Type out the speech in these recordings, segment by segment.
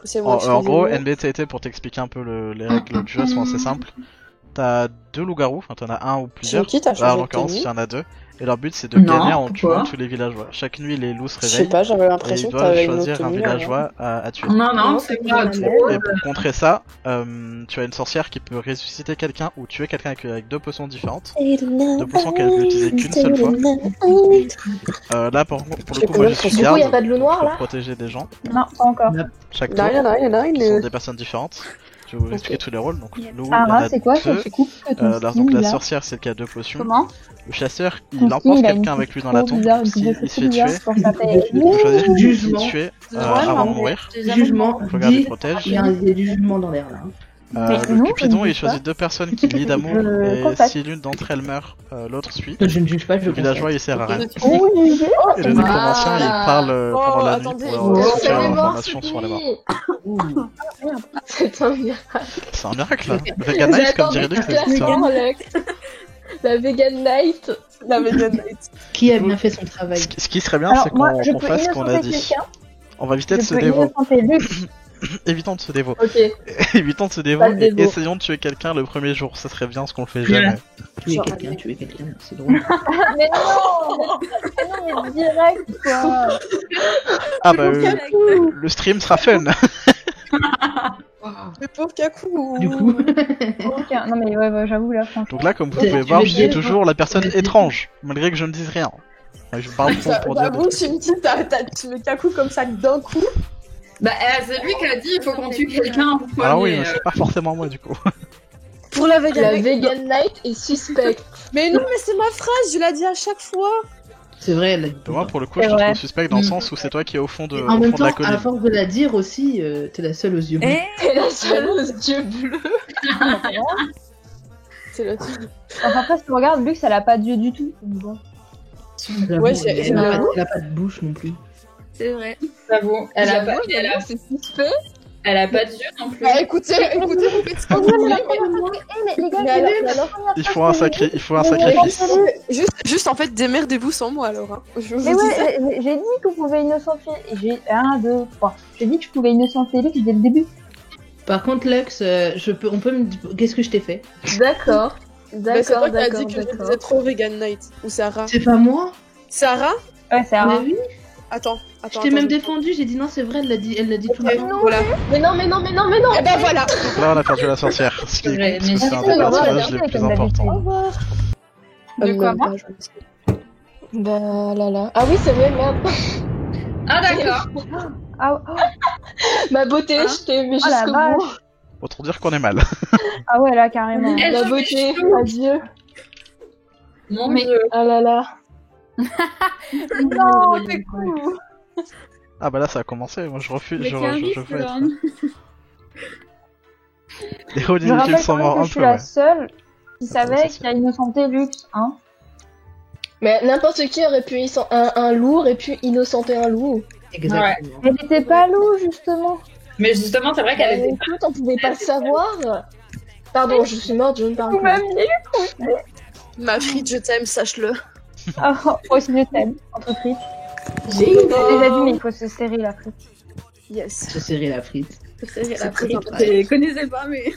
C'est moi qui En faisais gros, le- NBTT, pour t'expliquer un peu les règles du jeu, sont assez simples. T'as 2 loups-garous, enfin t'en as un ou plusieurs. Qui t'a Là, changé en de l'occurrence, il tenue? y en a 2. Et leur but, c'est de Non, gagner en pourquoi tuant tous les villageois. Chaque nuit, les loups se Je sais réveillent. pas, j'avais Et l'impression ils que doivent t'avais une autre choisir un tenue là. villageois à tuer. Non, Non, c'est c'est pas pas trop. Et pour contrer ça, tu as une sorcière qui peut ressusciter quelqu'un ou tuer quelqu'un avec 2 potions différentes. 2 potions qu'elle peut utiliser qu'une seule fois. Là, pour le coup, moi je suis Du coup, garde y a pas de loup noir pour là? protéger des gens Non, pas encore. chaque tour, Nine, qui sont nine. des personnes différentes. Je vais vous expliquer tous les rôles. Donc, loup, il y en Ara, a c'est quoi ça 2. Tu coupes ton Donc skin, la là. sorcière, c'est le qui a 2 potions. Comment? Le chasseur, Ton il skin, emporte il a une quelqu'un coupe avec lui dans la trop tombe. bizarre, Donc, une s'il coupe se trop fait tuer, bizarre, je pense à fait- il peut choisir qui Jugement. tuer Vraiment, avant de mourir. Jugement. Regarde, il Dis- protège. Il y a du jugement dans l'air là. Mais Le non, Cupidon, je ne il dis choisit 2 personnes qui lient d'amour. Je Et constate. si l'une d'entre elles meurt, l'autre suit. Je ne juge pas, je Le constate. villageois, il sert à rien. Oh, il est- Et le nécromancien, il parle pendant la nuit attendez, pour il sortir est l'information sur les morts. C'est un miracle. C'est un miracle là. Vegan Night, comme dirait Luc, c'est ça. La Vegan Night. La Vegan Night. Qui a bien fait son travail? Ce qui serait bien, Alors, c'est moi, je qu'on peux fasse ce qu'on a innocenter dit. quelqu'un. On va éviter de Je se peux dévo. innocenter Lux. Évitons de se dévo. Ok. Évitons de se dévo Pas de et dévo. essayons de tuer quelqu'un le premier jour. Ça serait bien ce qu'on le fait jamais. Tuer quelqu'un, c'est drôle. Mais non, mais direct, quoi. Ah bah le stream sera fun. Mais pauvre Kaku. Du coup, Aucun. Non, mais ouais, j'avoue, là, franchement. Donc là, comme vous Tu pouvez veux voir, je suis dire- toujours la personne étrange, malgré que je ne dise rien. Je parle trop pour dire des J'avoue, trucs. tu me dis, tu mets Kaku comme ça d'un coup. Bah, c'est lui qui a dit il faut qu'on tue quelqu'un en premier. Ah oui, mais c'est pas forcément moi du coup. Pour la Vegan La Night. Vegan Night est suspecte. Mais non, mais c'est ma phrase, je l'ai dit à chaque fois. c'est vrai, elle a dit. Moi, pour le coup, C'est je te vrai. trouve suspect dans le sens où c'est toi qui es au fond de, En au même fond de temps, la à colline. force de la dire aussi, t'es la seule aux yeux. Eh, T'es la seule aux yeux bleus. C'est le Enfin, après, si tu regardes, Lux, elle a pas d'yeux du tout. Donc, bon. J'avoue, Ouais, elle a pas de bouche non plus. c'est vrai. J'avoue. Elle a pas, C'est suspect. elle a pas de yeux non plus. Bah écoutez, vous faites ce que vous voulez. Les gars, Mais alors, Il faut un sacrifice. Juste en fait, démerdez-vous sans moi alors. Hein. Je vous Mais dis ça. ouais, j'ai dit qu'on pouvait innocenter. J'ai 1, 2, 3. J'ai dit que je pouvais innocenter Lux dès le début. Par contre, Lux, on peut me dire qu'est-ce que je t'ai fait? D'accord. Bah, c'est toi D'accord, qui as dit que je d'accord. disais trop Vegan Night. Ou Sarah. C'est pas moi? Sarah. Ouais, c'est Mais rare. oui, Attends. je t'ai même attends. défendu, j'ai dit non, c'est vrai, elle l'a dit tout Ok, le temps. voilà. Mais non. Et ben voilà. Donc là, on a perdu la sorcière. Ce qui est Ouais, con, parce que mais c'est un c'est des pas grave, personnages les comme plus d'habitude. importants. De quoi, moi Bah là. Ah oui, c'est vrai, merde. Ah, d'accord. Ah, oh, Ma beauté, je t'ai aimé oh la jusqu'au bout. vache. Autant dire qu'on est mal. Ah ouais, là, carrément. Elle La se beauté, fait chaud. adieu. Mon Mais- dieu. Ah là là. Non, c'est cool. Ah bah là, ça a commencé. Moi, je refuse. Mais Je qui a veux un être. homme. Les héros Je rappelle inutiles sont quand même morts que un je suis peu, la ouais. seule qui savait ça, c'est qu'il a innocenté Lux, hein. Mais n'importe qui aurait pu un loup aurait pu innocenter un loup. Exactement. Elle n'était pas loup, justement. Mais justement, c'est vrai qu'elle était. Écoute, on pouvait pas le savoir. Pardon, je suis morte, je ne parle Vous plus. m'aimiez. Ma frite, je t'aime, sache-le. Ah, moi aussi, je t'aime. Entre frites. J'ai J'ai déjà dit, mais il faut se serrer la frite. Yes. Se serrer la frite. C'est très important. Je connaissais pas, mais.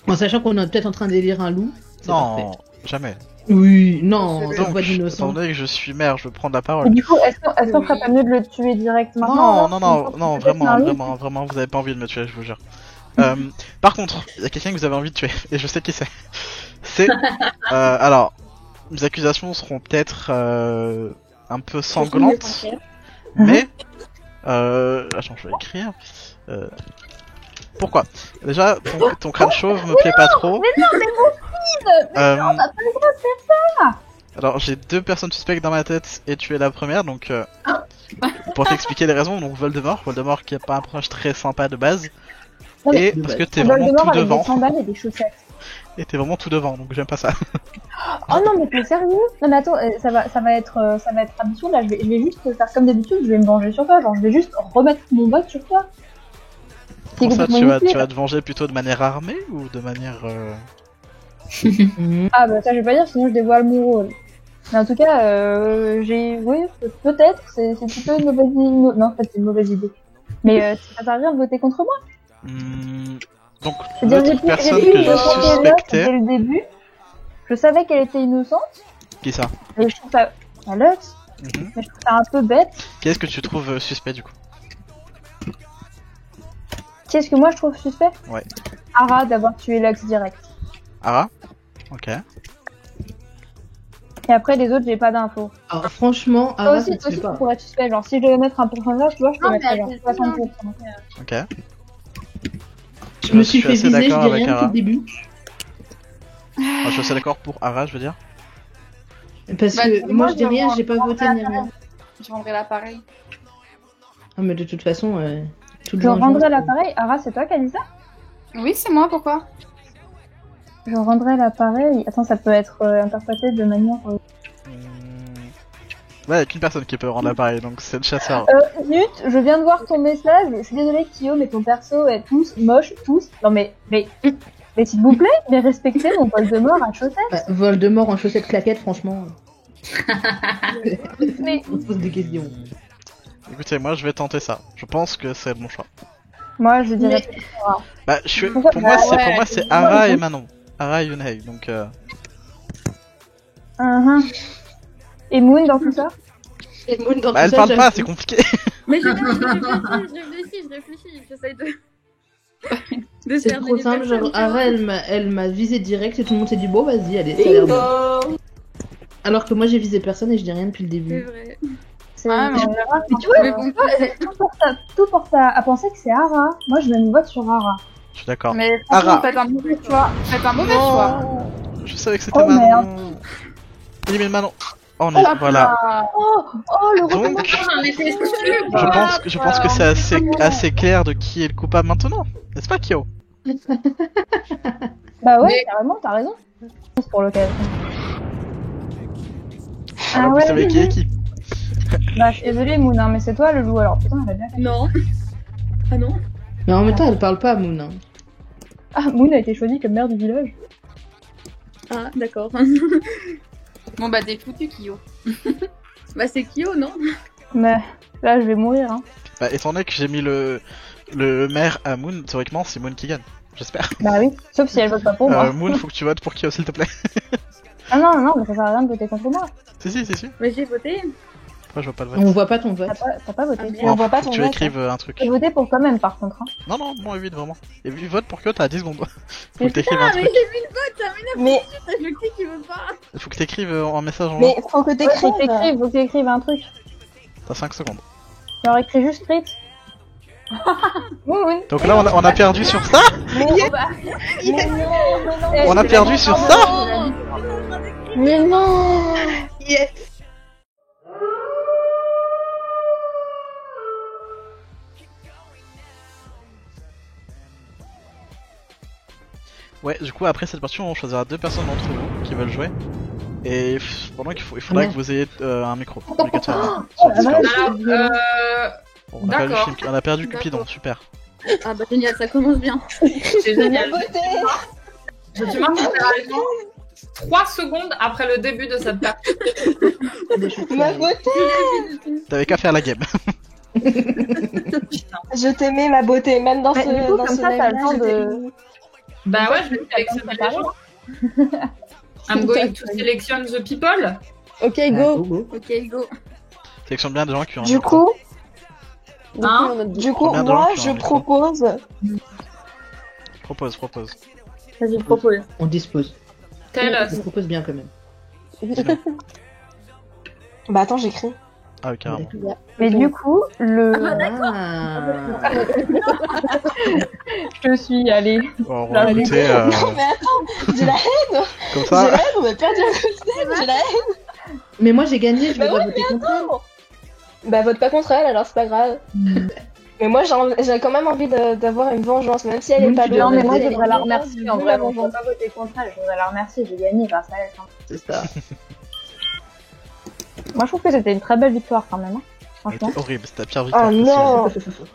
En sachant qu'on est peut-être en train d'élire un loup. c'est parfait. Non, jamais. Oui, non, C'est c'est Donc, pas étant d'innocent. donné que je suis maire, je veux prendre la Et parole. du coup, est-ce qu'on ferait pas mieux de le tuer direct maintenant Non, vraiment, vous avez pas envie de me tuer, je vous jure. Par contre, il y a quelqu'un que vous avez envie de tuer, et je sais qui c'est. C'est... alors, mes accusations seront peut-être un peu sanglantes, mais... attends, je vais écrire. Pourquoi? Déjà, ton crâne chauve me plaît pas trop. Mais non, mais mon Euh, t'as pas le droit de faire Alors, j'ai 2 personnes suspectes dans ma tête et tu es la première, donc pour t'expliquer les raisons, donc Voldemort qui est pas un personnage très sympa de base, Non, mais et parce que t'es ça. vraiment Voldemort tout avec devant, des sandales et des chaussettes. et t'es vraiment tout devant, donc j'aime pas ça. Oh non, mais t'es sérieux? Non, mais attends, ça va être absurde, là. Je vais juste faire comme d'habitude, je vais me venger sur toi. Genre, je vais juste remettre mon vote sur toi. T'es Pour ça, complètement tu inutile. vas te venger plutôt de manière armée ou de manière... Ah bah ça je vais pas dire, sinon je dévoile mon rôle. Mais en tout cas, oui, peut-être, c'est plutôt une mauvaise idée. Non, en fait c'est une mauvaise idée. Mais ça sert à rien de voter contre moi. Donc, C'est-à-dire, l'autre personne j'ai que vu je une suspectais... dès le début. Je savais qu'elle était innocente. Qui ça? Et je trouve ça... La Lux. Mhm. Mais je trouve ça un peu bête. Qu'est-ce que tu trouves suspect du coup? Qu'est-ce que moi je trouve suspect? Ouais. Ara d'avoir tué Lux direct. Ara? Ok. Et après les autres j'ai pas d'infos. Alors franchement, Toi Ara, aussi, ça se fait tu pas. pourrais être suspect. Genre si je devais mettre un pourcentage, tu vois, je peux Non, mettre mais genre attends, 60%. Ok. Je me suis fait assez viser, je d'accord dis avec rien depuis Ara. le début. Moi, je suis assez d'accord pour Ara, je veux dire. Parce Bah, que moi je dis rien, j'ai pas voté ni Je rien. rendrai l'appareil. Ah mais de toute façon, tout le Je monde rendrai l'appareil. Ara, c'est toi qui as dit ça? Oui, c'est moi, pourquoi? Je rendrai l'appareil. Attends, ça peut être interprété de manière. Ouais, y'a qu'une personne qui peut rendre l'appareil, donc c'est le chasseur. Nut, je viens de voir ton message. Je suis désolée, Kyo, mais ton perso est tous moches, tous. Non mais s'il vous plaît, mais respectez mon Voldemort à chaussettes. Bah, Voldemort en chaussettes claquettes, franchement. Mais On se pose des questions. Écoutez, moi je vais tenter ça. Je pense que c'est le bon choix. moi, je dirais. Bah, je suis... Pourquoi pour moi, bah, c'est Ara et Manon. Ara et Yunhei, donc Et Moon dans tout ça? Et Moon dans bah, elle tout ça, parle pas, c'est compliqué. Mais je réfléchis, j'essaye de. de C'est cerner trop les simple, genre personnes. Ara elle m'a visé direct et tout le monde s'est dit bon vas-y allez ça a l'air bien. Alors que moi j'ai visé personne et je dis rien depuis le C'est début. vrai. Ah, mais Mais tu vois, Mais bon, tout porte à penser que c'est Ara. Moi, je mets mon vote sur Ara. Je suis d'accord. mais franchement, Ara. faites un mauvais choix. Faites un mauvais choix. Je savais que c'était Oh, Manon. Élimine Manon. Oh, on est... voilà. Oh, le Donc, J'en étais sûre. je pense que c'est assez clair de qui est le coupable maintenant. N'est-ce pas, Kyo? Bah ouais, Mais- carrément, t'as raison. C'est pour l'occasion. Alors, vous savez qui est qui. Bah, je suis désolée, Moon, hein, mais c'est toi le loup, alors putain, elle a bien fait. Non. Ah non. Mais en même temps elle parle pas Moon. Hein. Ah, Moon a été choisi comme maire du village. Ah, d'accord. Bon, bah, t'es foutu, Kyo. Bah, c'est Kyo, non? Mais là, je vais mourir, hein. Bah, étant donné que j'ai mis le maire à Moon, théoriquement, c'est Moon qui gagne. J'espère. Bah oui, sauf si elle vote pas pour moi. Moon, faut que tu votes pour Kyo, s'il te plaît. Ah non, mais ça sert à rien de voter contre moi. Si. Mais j'ai voté. Moi, je vois pas le vote. On voit pas ton vote. T'as pas voté. Ah, merde. on voit pas Faut ton que tu vote. écrives un truc. J'ai voté pour toi-même, par contre. Hein. Non, moi, évite vraiment. Et vote pour Kyo, t'as 10 secondes. Faut Mais que t'écrives un Ah, mais truc. j'ai vu le vote, ça m'énerve. Mais, Je clique, il veut pas. Faut que t'écrives en message en mais faut que Faut t'écrives. que t'écrives un truc. T'as 5 secondes. Genre écrit juste Crit. Moon. Donc là, on a perdu sur ça. Mais On a perdu sur ça. Mais non. Ouais, du coup, après cette partie, on choisira 2 personnes d'entre vous qui veulent jouer. Et pendant qu'il faudra que vous ayez un micro. Obligatoire. la vache. Alors, Bon, on a perdu, D'accord. on a perdu Cupidon, super. Ah, bah, génial, ça commence bien. c'est génial. Beauté. Je suis morte littéralement 3 secondes après le début de cette partie. Ma beauté. T'avais qu'à faire la game. Je t'aimais, ma beauté, même dans Mais ce du coup, dans comme ce ça, t'as le live-là, temps je de... t'aimais. Bah ouais, je vais sélectionner les gens. I'm going to selection the people. Ok, Ah, go. go. Ok, go. Sélectionne bien des gens qui ont un Du micro. coup, Hein Combien de gens moi, qui ont je un micro propose. Propose. Vas-y, propose. On dispose. Tell On us. propose bien quand même. Bah attends, j'écris. Ah oui, carrément. Mais du coup, Ah. je suis allée. Bon, Là, écoutez, Non mais attends, j'ai la haine. comme J'ai ça, la haine, on a perdu un coup j'ai la haine. Mais moi j'ai gagné, je vais Bah pas ouais, voter contre elle. Bah vote pas contre elle, alors c'est pas grave. Mais moi j'ai quand même envie d'avoir une vengeance, même si elle est Mmh, pas tu Non, lourde. mais moi, je elle est voudrais la lourde, remercier. je En veux vrai, la je voudrais vengeance. pas voter contre elle. Je voudrais la remercier. J'ai gagné grâce à elle. Hein. C'est ça. Moi, je trouve que c'était une très belle victoire quand même. Hein. Franchement. c'était horrible, c'était la pire victoire. Oh possible. non,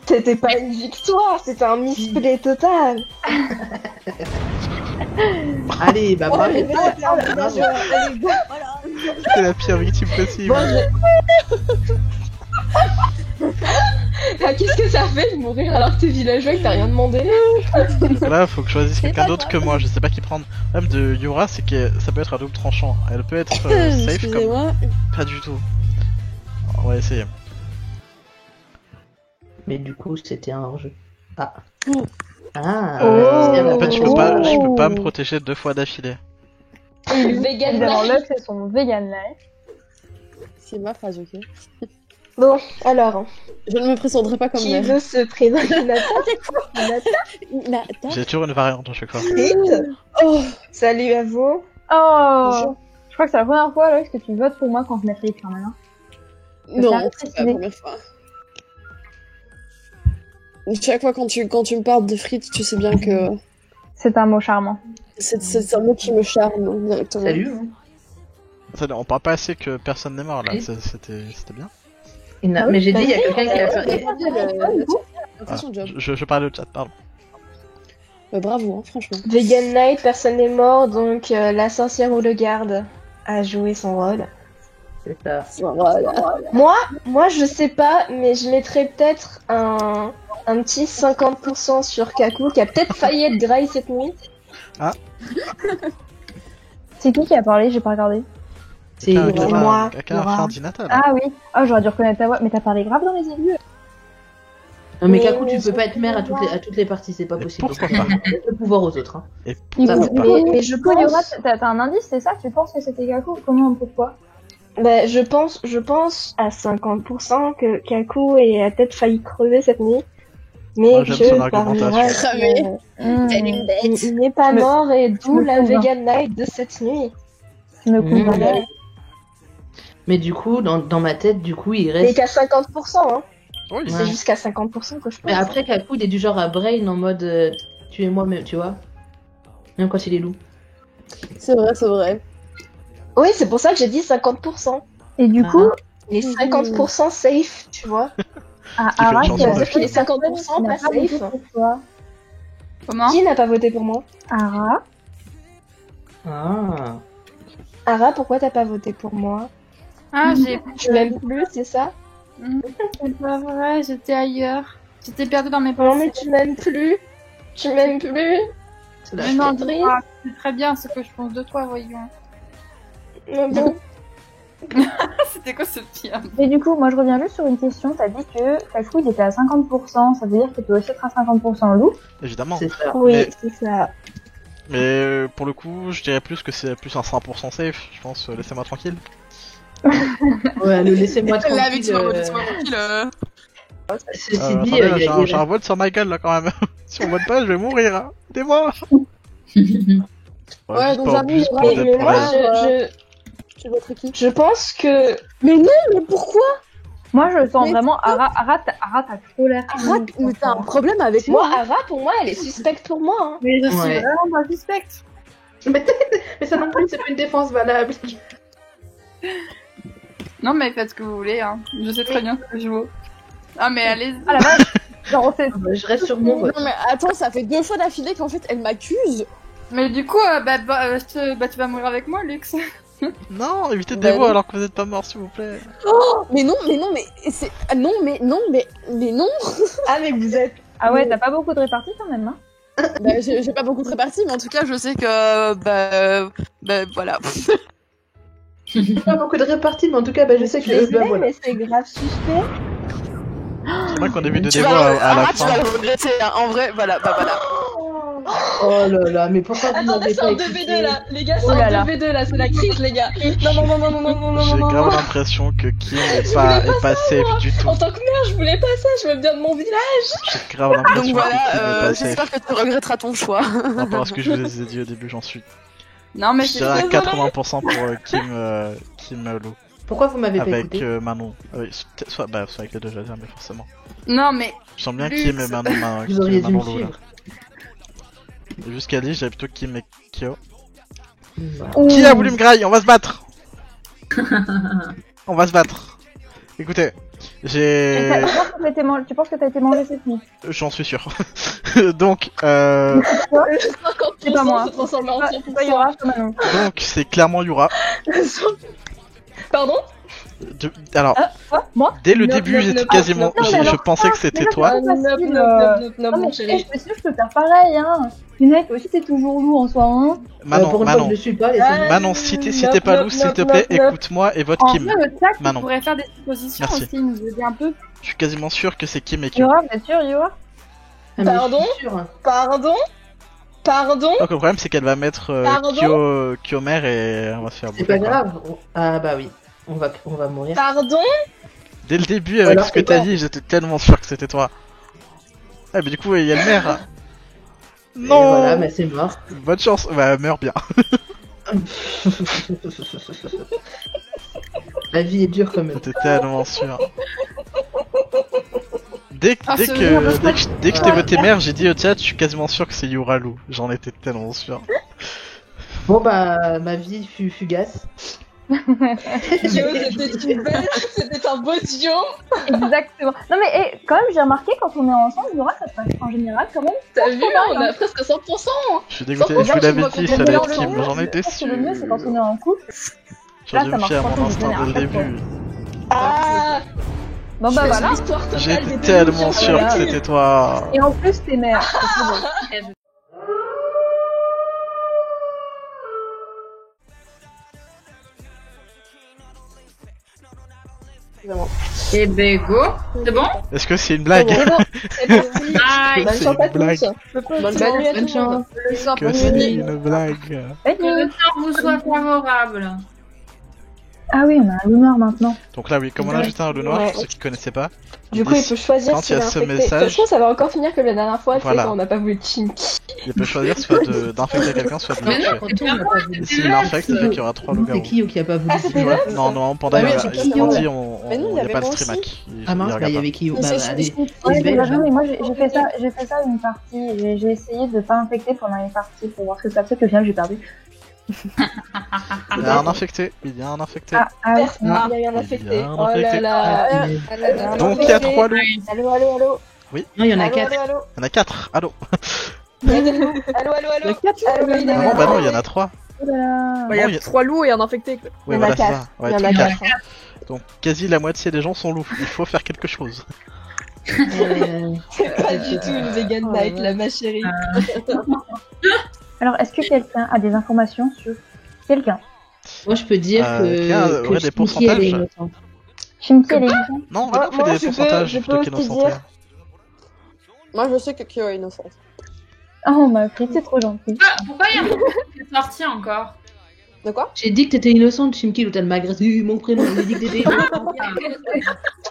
c'était pas une victoire, c'était un misplay total. Allez, bah bravo. Mais c'était un bon Bravo. joueur, allez, go. C'était la pire victime possible. Bon, Ah, qu'est-ce que ça fait de mourir alors que t'es villageois et que t'as rien demandé? Là, faut que je choisisse quelqu'un d'autre que moi, je sais pas qui prendre. Le problème de Yura, c'est que ça peut être à double tranchant. Elle peut être safe comme. Excusez-moi. Pas du tout. On va essayer. Mais du coup, c'était un hors-jeu. Ah. Oh. Ah. En fait, je peux pas me protéger 2 fois d'affilée. Vegan Évidemment, life. Lux c'est son vegan life. C'est ma phrase, ok. Bon, alors, Je ne me présenterai pas comme qui mère. veut se présenter? Nathan. J'ai toujours une variante à chaque fois. Oh. Salut à vous. Oh Je crois que c'est la première fois, Lux, que tu votes pour moi quand je mettrai quand même. Hein. Non, Ça c'est a pas la première fois. Chaque fois quand tu me parles de frites, tu sais bien que C'est un mot charmant. c'est un mot qui me charme directement. Salut. Hein. On parle pas assez que personne n'est mort là, Oui. c'était bien. Mais j'ai dit, il y a quelqu'un qui a fait. Attention, Job. Je parle au chat, pardon. Bravo, hein, franchement. Vegan night, personne n'est mort, donc la sorcière ou le garde a joué son rôle. C'est ça. Voilà. Moi, je sais pas, mais je mettrais peut-être un petit 50% sur Kaku, qui a peut-être failli être dry cette nuit. C'est qui a parlé? J'ai pas regardé. C'est moi, Quelqu'un Laura. a fait un dinatal. Ah oui. Oh, j'aurais dû reconnaître ta voix. Mais t'as parlé grave dans les aigus. Non, mais Kaku, tu peux pas être maire à toutes les parties, c'est pas Et possible. pourquoi pas Laisse le pouvoir aux autres. Hein. Et Il Ça faut- va pas. Mais je Du coup, Yura, pense, t'as un indice, c'est ça? Tu penses que c'était Kaku? Comment? Pourquoi? bah, je pense à 50% que Kaku a peut-être failli crever cette nuit. Mais Moi, j'aime son que par argumentation. miracle, Crever. il n'est pas Je me- mort et d'où me la convainc. vegan night de cette nuit. Tu me Mmh. comprends Voilà. Mais du coup, dans ma tête, du coup, il Et reste. qu'à 50%, hein. Oui, Ouais. C'est jusqu'à 50% que je pense. Mais après, Kaku, il est du genre à brain en mode tu es moi-même, tu vois. Même quand il est loup. C'est vrai. Oui, c'est pour ça que j'ai dit 50%. Et du coup, Les 50% safe, tu vois. à fait une Arras, chanson il y a de deux film. Les 50% qui n'a pas pas voté safe. pour toi. Comment? Qui n'a pas voté pour moi? Ara, Ah. Ara, pourquoi t'as pas voté pour moi? Ah, j'ai. Tu m'aimes plus, c'est ça? C'est pas vrai, j'étais ailleurs. J'étais perdue dans mes Non, mais pensées. tu m'aimes plus. Tu m'aimes plus. C'est la Mais non, Catherine. dis-moi, c'est très bien ce que je pense de toi, voyons. Mais bon. C'était quoi ce petit homme? et du coup, moi je reviens juste sur une question. T'as dit que Kaku il était à 50%, ça veut dire que tu dois aussi être à 50% loup. évidemment. C'est ça. Oui, Mais- c'est ça. Mais pour le coup, je dirais plus que c'est plus un 100% safe. Je pense, laissez-moi tranquille. Ouais, laissez-moi tranquille. La victime, laisse-moi tranquille. Ceci Attendez, dit, là, il y a- j'ai un vote sur ma gueule là quand même. Si on vote pas, je vais mourir. Hein. Aidez-moi. Ouais, juste donc pour- j'avoue, juste pour ouais, des Mais moi, problèmes. Tu voterais qui? je pense que. Mais non, mais pourquoi? Moi je sens Mais vraiment Ara, t'as trop l'air. Arrête, mais t'as un problème avec Moi, moi. Ara, pour moi, elle est suspecte pour moi. Hein. Mais je suis Ouais. vraiment pas suspecte. Mais ça non plus, c'est pas une défense valable. Non, mais faites ce que vous voulez, hein. Je sais très bien ce que je vaux. Ah, mais allez. Ah la vache. Genre c'est. Je reste sur mon vote. Non, mais attends, ça fait 2 fois d'affilée qu'en fait elle m'accuse. Mais du coup, tu vas mourir avec moi, Lux. Non, évitez Bah des mots non. alors que vous êtes pas mort, s'il vous plaît. Mais non, c'est. Ah non, mais non. Ah, mais vous êtes. Ah ouais, t'as pas beaucoup de réparties quand même, hein. Bah, j'ai pas beaucoup de réparties, mais en tout cas, je sais que. Bah voilà. Pas beaucoup de réparties, mais en tout cas, bah, je sais que. Bah, voilà. Mais c'est grave suspect. C'est vrai qu'on a vu de Tu démo vas, à la tu vas fin. le regretter, hein. En vrai, voilà, bah voilà. Oh là là, mais pourquoi vous Attendez, m'avez c'est pas un écouté 2v2 là. Les gars, c'est Oh là un là. 2v2 là. C'est la crise, les gars. Non. J'ai grave l'impression que Kim est pas safe du tout. En tant que mère, je voulais pas ça. Je veux bien de mon village. J'ai grave l'impression Donc que Kim est voilà, pas safe. j'espère que tu regretteras ton choix. Par rapport à ce que je vous ai dit au début, j'en suis. Non, mais Je c'est dirais à désolée. 80% pour Kim Lou. Pourquoi vous m'avez pas Avec écouté Manon. Oui, soit avec les deux, je vais dire, mais forcément. Non, mais. Je sens bien Lux. Kim et Manon. Vous auriez dû me Lou, là. suivre. Et jusqu'à dit, j'avais plutôt Kim et Kyo. Voilà. Qui a voulu me grailler? On va se battre. On va se battre. Écoutez, j'ai... Tu penses que t'as été mangé cette nuit? J'en suis sûr. Donc, C'est pas moi. Se transformer en C'est pas Yura, c'est Manon. c'est clairement Yura. Pardon? Alors, Moi dès le Nope, début, nope, j'étais nope, quasiment. nope, Je nope. pensais que c'était toi. Nope, nope, facile, nope, Non, mon mais chéri. je peux faire pareil, hein. Lunette, toi aussi, t'es toujours loup en soi, hein. Manon, pour une fois, Manon, je le suis pas, laissez-moi. Manon, si t'es pas loup, s'il te plaît, écoute-moi et vote En Kim. vrai, le tac, Manon. on pourrait faire des suppositions Merci. aussi, nous aider un peu. Je suis quasiment sûr que c'est Kim et Kim. Yura, vous êtes sûr, Yura? Ah, mais je Pardon suis sûre. Pardon. Donc le problème c'est qu'elle va mettre Pardon Kyomer et on va se faire C'est bouffer, pas quoi. grave. Ah bah oui, on va mourir. Pardon. Dès le début avec Alors, ce que c'est t'as quoi dit, j'étais tellement sûr que c'était toi. Ah mais du coup il y a le maire. Et Non. voilà, mais c'est mort. Bonne chance. Bah meurs bien. La vie est dure quand même. J'étais tellement sûr. Dès que Ah, dès c'est que vrai, dès que dès que je t'ai voté maire, j'ai dit au chat, je suis quasiment sûr que c'est Yuralu. J'en étais tellement sûr. Bon bah, ma vie fut fugace. C'était un beau duo. Exactement. Non, mais quand même, j'ai remarqué, quand on est ensemble, Yura, ça se passe en général quand même. T'as vu, on a presque 100%. Je suis dégoûté. Sans Je vous l'avais problème, dit, tu ça vois, allait quand être on est Kim. dans le J'en étais Je pense que sûr. le mieux, c'est quand on est en couple. J'aurais Là, dû ça me marche fier à pas mon comme instinct une dès le dernière début. Ah. Bon, bah voilà. L'histoire totale J'étais des tellement délusions. sûr que c'était toi. Et en plus, t'es mère. C'est trop beau. Et ben go. C'est bon? Est-ce que c'est une blague? C'est bon, c'est parti. Aïe. Bonne C'est chance une à blague. tous. Bonne Salut à tout le chance. monde. Le sort Que c'est une blague? Que le sort vous soit favorable. Ah oui, on a un Lunar maintenant. Donc là oui, comme on a juste un loup noir, Ouais. pour ceux qui connaissaient pas. Du coup, il peut choisir Quand il y a s'il est ce infecté. De message- toute façon, ça va encore finir comme la dernière fois, tu sais, Voilà. quand on n'a pas voulu de Chinky. Il peut choisir soit d'infecter quelqu'un, soit de Mais le non, tuer. Quand on n'a pas voulu. Et s'il infecte, il y aura 3 C'est loups-garous. Kyo qui a pas voulu. Ah, c'était là Non, non, Panda, Bah oui, il c'est a Kyo. dit, Mais il non, il y n'y a avait pas le moi stream aussi. hack. Ah mince, bah il y regarde avait Kyo. Mais Bah c'est- allez. Ouais, SBL, mais non, mais moi j'ai fait ça une partie. J'ai essayé de pas infecter pendant les parties pour voir ce que ça fait, que au final j'ai perdu. Il y a un infecté, il y a un infecté. Oui. Il y a eu un Il infecté. y a un Oh là infecté. là. Ah, Ah là là. Donc il y a 3 loups. Allô, allô, allô. Non, il y en a Allô, 4. allô, allô. Il y en a 4. Allô. Il y a des loups. Allô, allô, allô. Allô, il y a Non, bah non, il y en a 3. Oh là là. Bah, il y Non, il y a a- 3 loups et un infecté. Quoi. Oui, Il y en a voilà, c'est 4. ça. Ouais, Il y en a tout 4. 4. Donc quasi la moitié des gens sont loups. Il faut faire quelque chose. C'est pas du tout une vegan Oh, night, ouais. là, ma chérie. Alors, est-ce que quelqu'un a des informations sur quelqu'un? Moi, je peux dire tiens, que ouais, des Shinky, elle est pourcentages. innocente. Shinky, elle est innocente. Non, on a pas Moi, fait des je peux- pourcentages je plutôt peux aussi qu'innocentés. dire- Moi, je sais que Kyo est innocente. Oh, on m'a pris, c'est trop gentil. Pourquoi il y a un truc qui est sorti encore? De quoi? J'ai dit que t'étais innocente, Chimki, ou t'as m'agressé mon prénom. J'ai dit que t'étais innocente.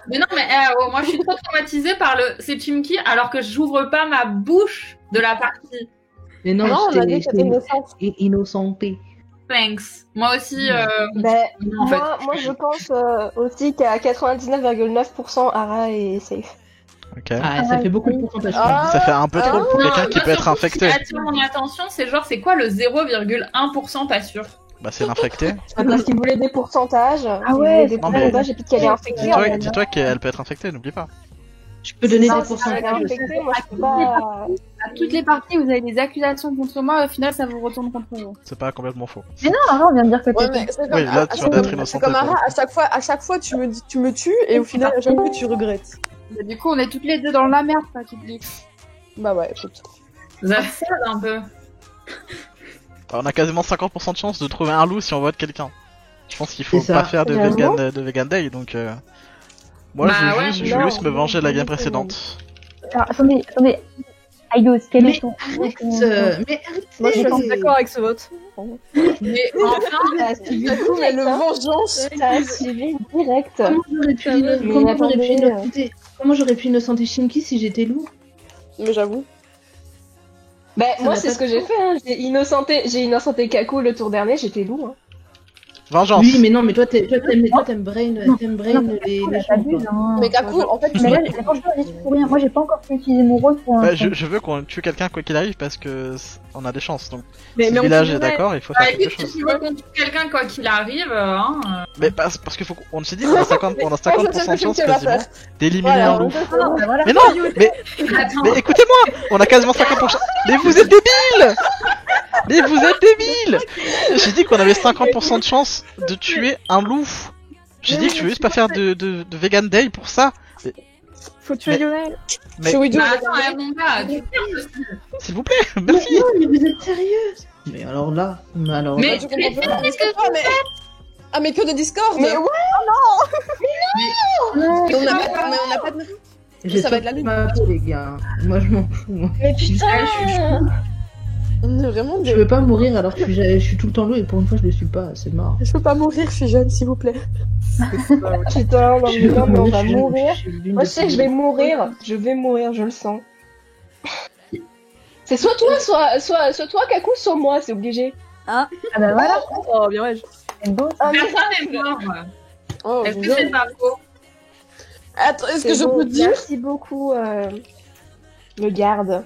Mais non, mais moi je suis trop traumatisée par le c'est Chimki alors que j'ouvre pas ma bouche de la partie. Mais non, Non, on a dit que j'étais t'étais innocente. innocenté. Thanks. Moi aussi, Ben, non, en fait. moi, je pense aussi qu'à 99,9% Ara est safe. Ok. Ah, ça fait beaucoup de pourcentage. Ah. Ça fait un peu trop pour Non, quelqu'un qui moi, peut être surtout, infecté. Ce qui attire mon attention, c'est genre, c'est quoi le 0,1% pas sûr? Bah c'est l'infecté. Parce qu'il voulait des pourcentages. Ah Il ouais, voulait des non, mais- pourcentages et puis qu'elle est infectée. Dis-toi qu'elle peut être infectée, n'oublie pas. Je peux donner Non, des si elle est pourcentages. infectée, moi, je peux pas. À toutes les parties, vous avez des accusations contre moi, au final, ça vous retourne contre vous. C'est pas complètement faux. Mais non, Ara, on vient de dire que Ouais, t'es. mais c'est comme, Oui, là, tu vas d'être c'est innocente. comme Ara, à chaque fois tu me dis, tu me tues et au final à chaque fois tu regrettes. Bah, du coup, on est toutes les deux dans la merde, quoi, tu te dis. Bah ouais, écoute. Ça fait un peu. On a quasiment 50% de chance de trouver un loup si on vote quelqu'un. Je pense qu'il faut C'est ça. pas faire de Vraiment vegan day, donc moi Bah je veux ouais, juste, je veux non, juste me venger de la non, game non, précédente. Alors, attendez. Aidos, quel est ton. Mais Moi je suis Attends. assez d'accord avec ce vote. Mais enfin, Ça a suivi Du coup, mais le direct, hein. vengeance. Ça a suivi direct. Comment j'aurais pu attendez, innocenter Comment j'aurais pu innocenter Shinky si j'étais loup Mais j'avoue. Bah, moi, va c'est pas ce que j'ai fait, hein. J'ai innocenté Kaku le tour dernier, j'étais loup, hein. Vengeance. Oui, mais non, mais toi t'aimes brain les gens. T'abuses, quoi. hein. Mais Kaku, en fait, Mais là, franchement, j'y suis pour rien. Moi, j'ai pas encore pu utiliser mon rôle pour Bah, l'instant. je veux qu'on tue quelqu'un quoi qu'il arrive parce que on a des chances. Donc mais si le on village pourrait- est d'accord, il faut bah, faire quelque écoute, chose. si tu veux qu'on tue quelqu'un quoi qu'il arrive, hein. Mais parce qu'il faut qu'on s'est dit qu'on a 50%, on a 50% de chance quasiment d'éliminer Voilà, un loup. Bah, voilà. Mais non, mais écoutez-moi, on a quasiment 50%. Mais vous êtes débiles. Mais vous êtes débiles. J'ai dit qu'on avait 50% de chance de tuer un loup. J'ai dit que je voulais juste pas faire de vegan day pour ça. Faut tuer Lionel. Mais Should we do Bah it? attends, mon gars, s'il vous plaît, merci. Non, mais vous êtes sérieuse? Mais alors là, Mais Je comprends pas. Ah, mais que de Discord. Mais ouais, Mais on n'a pas de. j'ai ça va être la sorti lune. ma peau, les gars. Moi, je m'en fous. Moi. Mais putain. On est vraiment Je veux pas mourir alors que je suis tout le temps loup et pour une fois, je le suis pas. C'est mort. Je peux pas mourir, je suis jeune, s'il vous plaît. putain, non, mais non, mais on va Je suis mourir. l'une Moi, des je sais que plus- je vais mourir. Je vais mourir, je le sens. C'est soit toi, soit toi, Kaku, soit moi, c'est obligé. Ah bah voilà. Oh, bien ouais. C'est beau. Ah, personne n'est mort. Oh, Est-ce que c'est pas faux? Attends, est-ce que C'est je beau. peux dire? Merci beaucoup, le garde.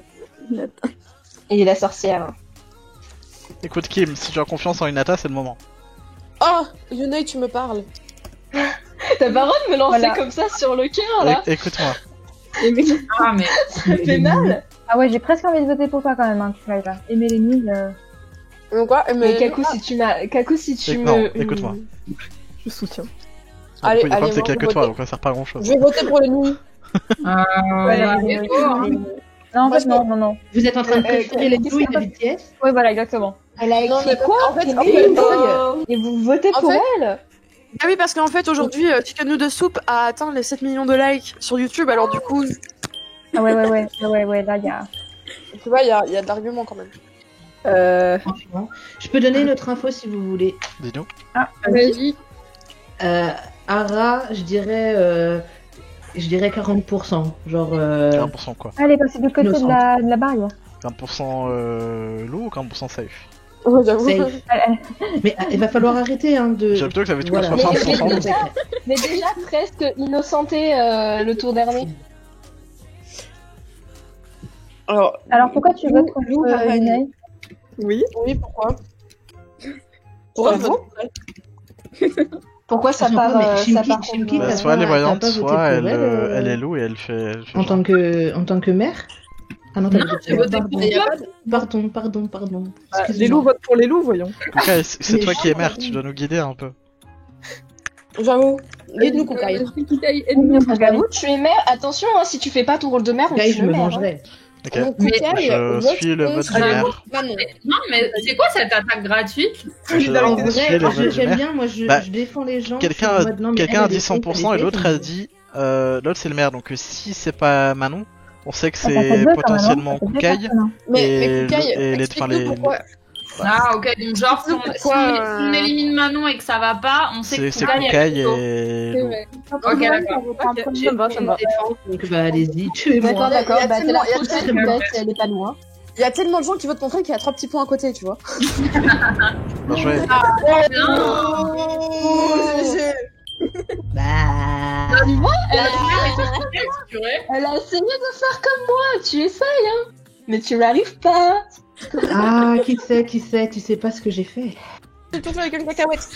Et la sorcière. Écoute Kim, si tu as confiance en Hinata, c'est le moment. Oh, Yunei, tu me parles. T'as pas le droit de me lancer Voilà. comme ça sur le cœur, là. Écoute-moi. Ah mais Ça fait mal. Ah ouais, j'ai presque envie de voter pour toi quand même, hein, Kiflight, là. Aimer les milles. Donc quoi? Mais Kaku, si tu m'as... Kaku, si tu Non, me... écoute-moi. Je soutiens. Allez, Le problème, allez, c'est qu'il y a moi, que je toi, vote. donc ça sert pas à grand chose. Je vais voter pour les nuits. Non, en fait, non. Vous êtes en train de préférer les douilles de BTS? Ouais, voilà, exactement. Elle a Non, écrit mais quoi en fait, Et vous votez En pour fait- elle? Ah oui, parce qu'en fait, aujourd'hui, Chicken Noodle Soup a atteint les 7 millions de likes sur YouTube, alors du coup, Ah ouais, là, il y a... tu vois, il y a de l'argument quand même. Franchement. Je peux donner une autre info si vous voulez. Dis-nous. Vas-y. Ara, je dirais 40%. Genre. 40% quoi. Elle est passée de côté Innocente. de la barrière. 40% loup ou 40% safe? Oh, j'avoue. Safe. Mais il va falloir arrêter hein, de. J'ai plutôt que t'avais tout Voilà. à 60%. Mais déjà presque innocenté le tour dernier. Alors, Alors pourquoi tu votes contre Lou, pareil. Yunei? Oui. oui, pourquoi? Ah bon Pourquoi ça Je part, comprends, mais ça Shimki- part Shimki, contre- Bah, t'as soit elle est pas voyante, voté soit pour elle, elle, elle est loup et elle fait En tant que mère. Ah non, t'as voté j'ai voté pardon. pour Il y a pas de- Pardon. Les Excuse-moi. loups votent pour les loups, voyons. Ok, c'est Mais toi qui es mère, pardon. tu dois nous guider un peu. J'avoue. Guide-nous, Kukai. J'avoue, tu es mère. Attention, hein, si tu fais pas ton rôle de mère, on Guys, tue je le me maire. hein. vengerai. Ok, Donc, Mais Kukai, je vote suis le vote contre- du maire. Ah non. non mais c'est quoi cette attaque gratuite? En Je suis vrai, le vote du j'aime maire. bien, moi je Bah, défends les gens. Quelqu'un je suis en mode, non, mais quelqu'un a elle dit est 100% et safe, l'autre a dit l'autre c'est le maire, donc si c'est pas Manon, on sait que Ah, ça fait c'est deux, potentiellement quand même, hein. Ça fait deux Kukai personnes, hein. Mais et Kukai, les explique-nous pourquoi. Ah ok, donc genre si on, Pourquoi, si on élimine Manon et que ça va pas, on sait que c'est Kukai Kukai est plutôt. et C'est Lou. vrai. Ok, d'accord. Ça me va, ça me va. Donc bah allez-y, tuez-moi. D'accord, Il y a d'accord. Bah, c'est tellement- la il y a faute de tellement- Kukai, elle est pas loin. Il y a tellement de gens qui votent contre elle qu'il y a 3 petits points à côté, tu vois. Bien joué. Bah. Elle a essayé de faire comme moi. Tu essayes, hein. Mais tu n'arrives pas. Ah, qui sait, tu sais pas ce que j'ai fait. J'ai tout fait avec une cacahuète.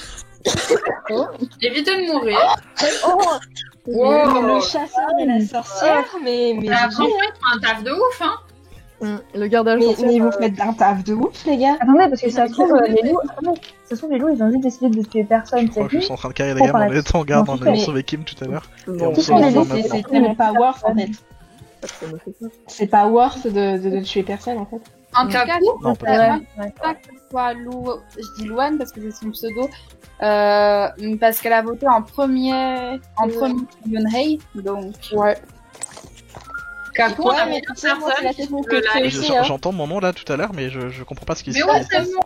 Évitez de mourir. Le chasseur et la sorcière, mais Ah, franchement, ils font un taf de ouf, hein. Le gardage mais sorcière, vous faites un taf de ouf, les gars. Attendez, parce que ça se trouve, les loups... Attendez, ça se trouve, les loups, ils ont juste décidé de tuer personne, Je crois c'est que je tout. suis en train de carrer la gamme en étant en garde en Non, ayant mais- sauvé Kim tout à l'heure. non, on Tout se ça, les revoit loups, maintenant. C'est tellement pas worth, en fait. ça me fait peur. C'est pas worth de tuer personne, en fait. Ah, En cas où, Non, pas Ouais, d'accord. ouais. Pas que ce soit Lou, je dis Louane parce que c'est son pseudo, parce qu'elle a voté en premier Yunhei, donc Ouais. Kaku, on Ouais, a mais mis tu sais, moi, c'est la personne. technique que je fais Je- aussi, hein. J'entends mon nom là tout à l'heure, mais je comprends pas ce qui se Mais ouais, passe. c'est bon.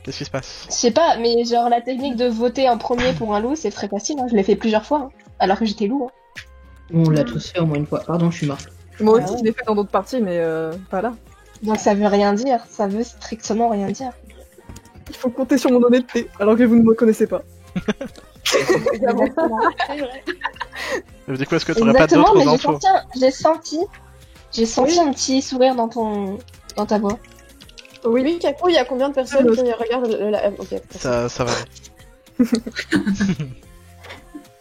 Qu'est-ce qui se passe? Je sais pas, mais genre la technique de voter en premier pour un loup, c'est très facile. Hein. Je l'ai fait plusieurs fois, hein, alors que j'étais loup. Hein. On l'a tous fait au moins une fois. Pardon, je suis morte. moi Ah aussi ouais. je l'ai fait dans d'autres parties, mais pas là. Donc ça veut rien dire. Ça veut strictement rien dire. Il faut compter sur mon honnêteté, alors que vous ne me connaissez pas. Exactement. Du coup, est-ce que t'aurais pas Exactement, mais d'autres infos? j'ai senti un petit sourire dans ta voix. Oui, Kaku, il y a combien de personnes qui regardent la... Ok. Ça va.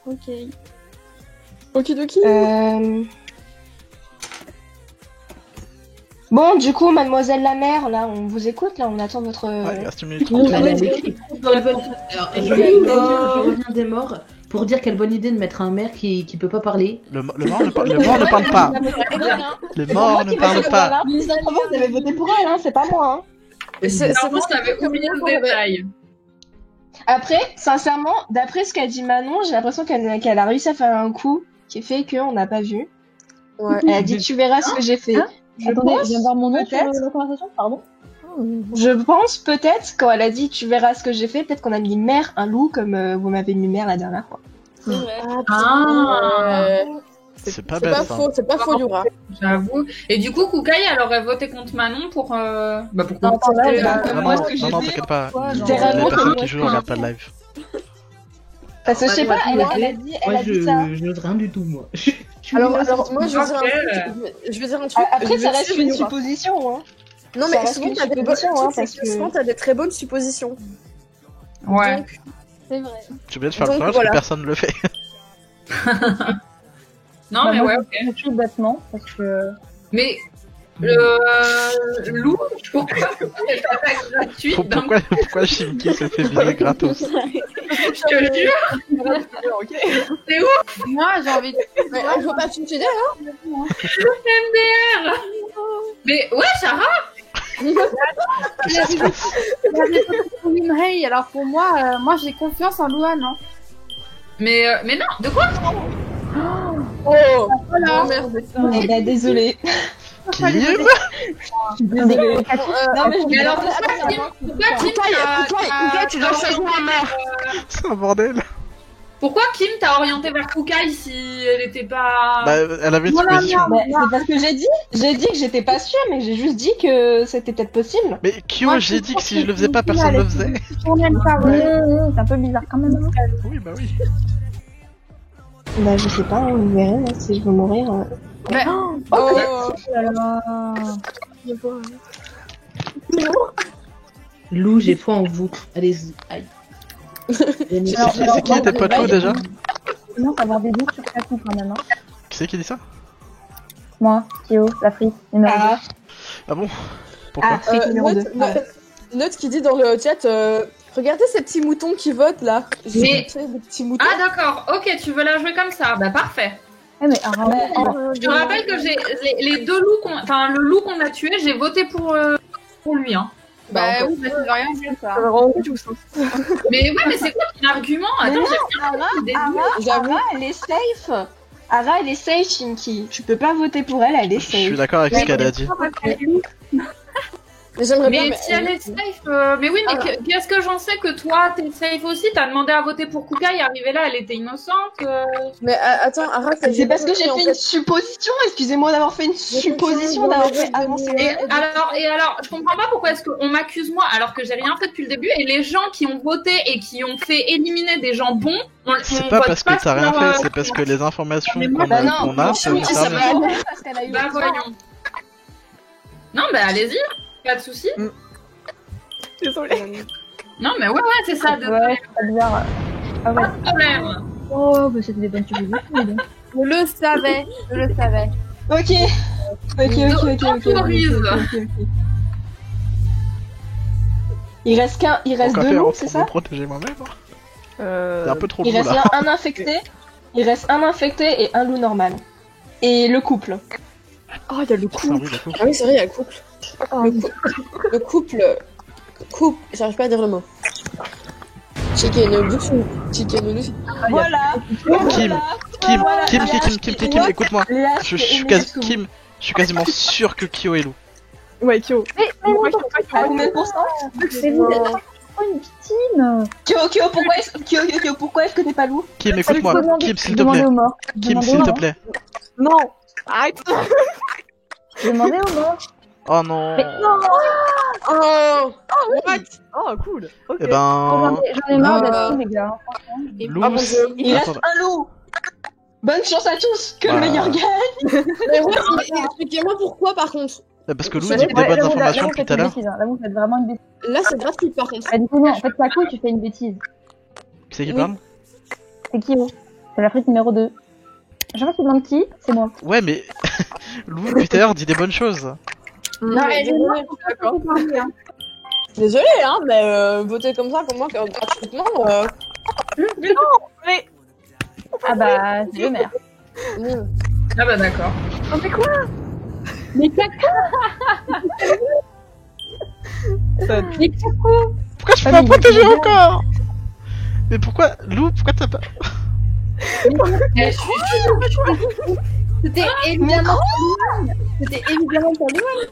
Ok. Okidoki. Bon, du coup, mademoiselle la mère, là, on vous écoute, là, on attend votre... Ouais, il reste une minute Bah, 30. elle a écrit. Alors, je reviens des morts pour dire quelle bonne idée de mettre un maire qui peut pas parler. Le mort ne parle pas. Les morts ne parlent pas. Vous avez voté pour elle, hein, c'est pas moi. Hein. Vraiment, j'avais oublié le détail. Après, sincèrement, d'après ce qu'a dit Manon, j'ai l'impression qu'elle a réussi à faire un coup qui fait qu'on n'a pas vu. Ouais. Elle a dit tu verras ce que j'ai fait. Je Attendez, pense, je viens de voir mon nom sur peut-être. la conversation, pardon. Je pense peut-être quand elle a dit tu verras ce que j'ai fait, peut-être qu'on a mis mère un loup comme vous m'avez mis mère la dernière fois. C'est vrai. C'est pas C'est bête pas ça. faux, c'est pas faux, Yura. J'avoue. Et du coup, Koukaï, elle aurait voté contre Manon pour. Bah, pour Non, attends, là, Non, moi, non, ce que j'ai non, fait, t'inquiète pas. quoi, Les genre, littéralement, personnes comme qui jouent regardent pas le live. Parce que je sais pas, elle a Moi, dit ça. je n'ose rien du tout, moi. Alors, moi, je veux dire un Ok. truc. Je veux dire un truc. Après, je ça vais reste suivre une Yura. supposition. Hein. Non, ça mais reste souvent, une t'as des bonnes supposition, hein, parce que- souvent, t'as des très bonnes suppositions. Ouais. Donc, C'est vrai. J'ai oublié de faire le Donc, fromage, voilà. que personne ne le fait. Non, Bah, mais moi, ouais, ok. je suis bêtement parce que. Mais. Lou, pourquoi elle t'attaque gratuite d'un Pourquoi Shimki se fait virer gratos? Je te jure, c'est ouf. Moi, j'ai envie de. mais je veux pas te suicider, hein. MDR. Mais ouais, Sarah. Hey, alors pour moi, moi j'ai confiance en Louane. Hein. Mais non, de quoi? Oh, Voilà. oh merde. Eh ben, désolée. Kim? Désolée. Non, mais je Mais alors, me pourquoi Kim Tu dois choisir un maire. C'est un bordel. Pourquoi Kim t'a orienté vers Koukaï si elle était pas. Bah, elle avait une Voilà, supposition. Bah, c'est parce que j'ai dit que j'étais pas sûre, mais j'ai juste dit que c'était peut-être possible. Mais Kyo, Moi, j'ai je dit que pense si je le faisais que pas, Kim, personne elle le est- faisait. On aime pas, ouais. C'est un peu bizarre quand même. Hein. Oui, bah oui. Bah, je sais pas, hein, vous verrez, hein, si je veux mourir. Oh, Oh là là. Lou, j'ai foi en vous. Allez-y. Aïe. C'est qui tes potes Lou déjà? Sinon, ça va avoir des doutes sur Kaku quand même. Hein. Qui c'est qui dit ça? Moi, Kyo, la frite, numéro Ah, Ah bon? Pourquoi? Afrique numéro 2. Note qui dit dans le chat, regardez ces petits moutons qui votent là. J'ai Mais- fait des petits moutons. Ah d'accord, ok, tu veux la jouer comme ça, bah parfait. deux. Mais arrête. Je te rappelle que j'ai les deux loups enfin le loup qu'on a tué, j'ai voté pour lui hein. Bah oui, bah, ça veut rien dire ça. Mais ouais, mais c'est quoi ton argument? Attends, non, j'ai bien compris le début. Ara, elle est safe. Ara, elle est safe, Shinky. Tu peux pas voter pour elle, elle est Je suis safe. d'accord avec ce qu'elle a dit. Mais j'aimerais bien. Mais si elle est safe, mais oui, mais qu'est-ce que j'en sais que toi t'es safe aussi? T'as demandé à voter pour Koukaï, arrivée là, elle était innocente. Mais attends, arrête. C'est parce que j'ai fait une supposition. Excusez-moi d'avoir fait une supposition, d'avoir fait avancer. Et alors, je comprends pas pourquoi est-ce qu'on m'accuse moi alors que j'ai rien fait depuis le début et les gens qui ont voté et qui ont fait éliminer des gens bons, C'est pas parce que t'as rien fait, c'est parce que les informations qu'on a, ça nous ça servent. va parce qu'elle a eu Bah le temps. voyons. Non, bah allez-y, pas de soucis. Désolée. Non, mais ouais, c'est ça, de Ouais, c'est pas bizarre. Ah ouais. problème. Oh, bah c'était des bonnes suppositions. dis donc. Je le savais, je le savais. Ok. T'autorises. Il reste deux loups, c'est Pour me ça? protéger moi-même. C'est un peu trop Il gros reste là. un infecté. Il reste un infecté et un loup normal. Et le couple. Oh, il y a le Ah couple. oui, d'accord. Ah oui, c'est vrai, il y a le couple. Le couple. J'arrive pas à dire le mot. Chicken Lucy. Voilà. Kim, écoute-moi. Je suis quasiment sûr que Kyo est loup. Ouais, Kyo. À combien de pourcents? C'est vide. Oh, une victime. Kyo, pourquoi est-ce que t'es pas loup? Kim, écoute-moi. Kim, s'il te Demandez plaît. aux morts. Kim, Demandez s'il aux te morts. plaît. Non. Arrête. Demandez aux morts. Oh non. Oh. What? Oh, cool. Ok. Eh ben. J'en ai marre d'être fou, les gars. hein, franchement. Lou. Ah, mon Dieu. Il reste Attends, un loup. Bonne chance à tous. Que le Voilà. meilleur gagne. Mais ouais, expliquez-moi pourquoi par contre. parce que Lou Ouais, dit des Ouais, bonnes là, vous informations faites depuis tout à une l'heure. bêtise, hein. Là, vous faites vraiment une bêtise. Là, c'est gratuit par contre. Ah, du coup, non, en fait, Kaku, tu fais une bêtise. Qui c'est qui parle? C'est Kyo. C'est la frite numéro 2. À chaque fois que tu demandes qui, c'est moi. Ouais, mais Lou depuis tout à l'heure dit des bonnes choses. Non, mais désolé. D'accord. Désolé, hein, mais voter comme ça, comme moi, gratuitement. Ah bah, c'est le maire. Ah bah d'accord. On fait quoi? Mais caca. Mais caca. Pourquoi je peux pas protéger encore? Mais pourquoi, Lou, pourquoi t'as pas... C'était évidemment pas Louane. C'était évidemment pas Louane.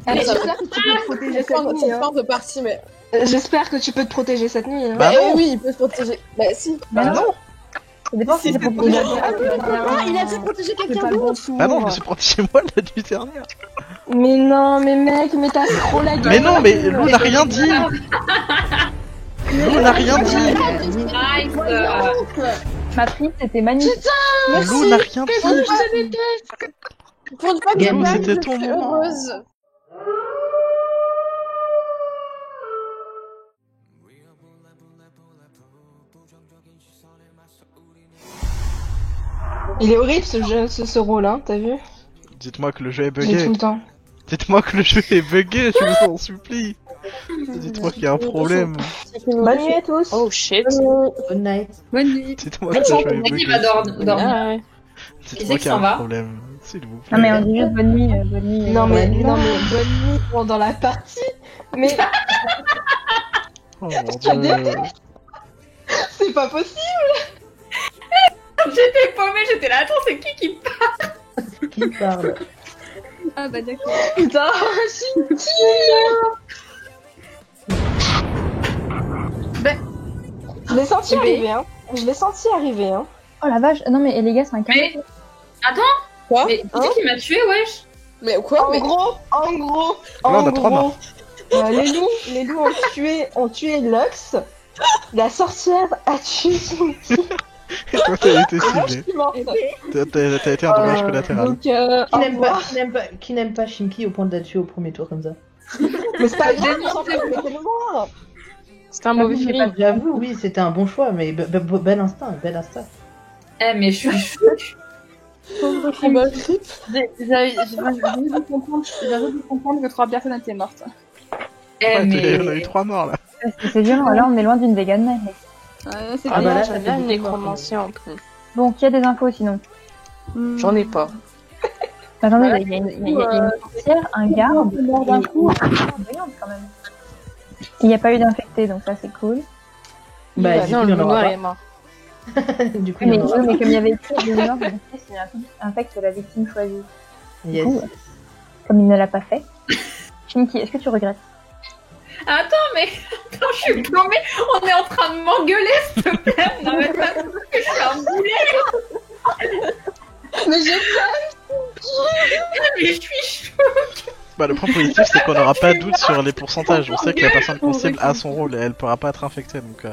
J'espère que tu peux te protéger cette nuit. Cette fin de partie, mais. J'espère que tu peux te protéger cette nuit. Bah non. oui, il peut se protéger. Bah si. Bah non. Ça dépend si c'est pour protéger. Il a déjà protégé quelqu'un d'autre. Bah non, je me suis protégé moi la nuit dernière. Mais non, mais mec, mais t'as trop la gueule. Mais non, mais Lou n'a rien dit. Lou n'a rien dit. Nice. Ma prise, c'était magnifique. Lou n'a rien dit. Pour une fois que Lou, j'ai c'était je ton suis moment. heureuse. Il est horrible ce jeu, ce rôle, hein, t'as vu? Dites-moi que le jeu est J'ai tout bugué. le temps. Dites-moi que le jeu est bugué, je vous en supplie. Dites-moi qu'il y a un problème. Bonne nuit à tous. Oh shit. Good night. Bonne nuit. Dites-moi que le jeu est Qui va bugué. dormir. Ah, Dites-moi qu'il y a s'en va un problème. S'il vous plaît. Non mais on dit juste bonne nuit, bonne nuit. Non mais bonne nuit pendant la partie. Mais Oh mon dieu. c'est pas possible. J'étais paumée, j'étais là. Attends, c'est qui parle? Qui parle? Ah bah d'accord. Putain, je l'ai senti arriver, hein. Je l'ai senti arriver, hein. Oh la vache, non mais les gars, c'est un Mais cadeau. attends. Quoi? Mais qui m'a tué, wesh? Mais quoi? Mais En gros, Là, on a 3 morts. les loups ont tué Lux. La sorcière a tué son Et toi, t'as été ciblé. qui morte. T'as été un dommage collatéral. Donc, Qui au n'aime pas, revoir. qui n'aime pas Shinki au point de la tuer au premier tour comme ça? Mais c'est pas grave, on s'en fout, mettez-le voir. C'était un mauvais J'avoue, feeling. J'avoue, oui, c'était un bon choix, mais bel instinct, bel instinct. Eh, mais je suis. J'avais dû comprendre que 3 personnes étaient mortes. Eh, Ouais, mais. on a eu 3 morts là. C'est violent, là on est loin d'une vegan night, mec. C'est Ah bah là, J'aime bien le nécromancien en plus. Bon, qui a des infos sinon? J'en ai pas. Attendez, il y a une sorcière, un garde, mort d'un coup. brillante quand même. Il n'y a pas eu d'infecté, donc ça c'est cool. Bah, du non, coup, il y le en aura noir pas. est mort. Du coup, il y Mais, en aura oui, mais comme il y avait écrit le noir, c'est infecte la victime choisie. pas. Yes. Cool. Comme il ne l'a pas fait. Shinki, est-ce que tu regrettes? Attends, mais. Attends, je suis paumée. On est en train de m'engueuler, s'il te plaît. On n'arrête pas de dire que je suis un boulet. Mais j'ai Mais je suis chou. Bah, le point positif, c'est qu'on n'aura pas de doute sur les pourcentages. On sait que la personne qu'on cible a son rôle et elle pourra pas être infectée, donc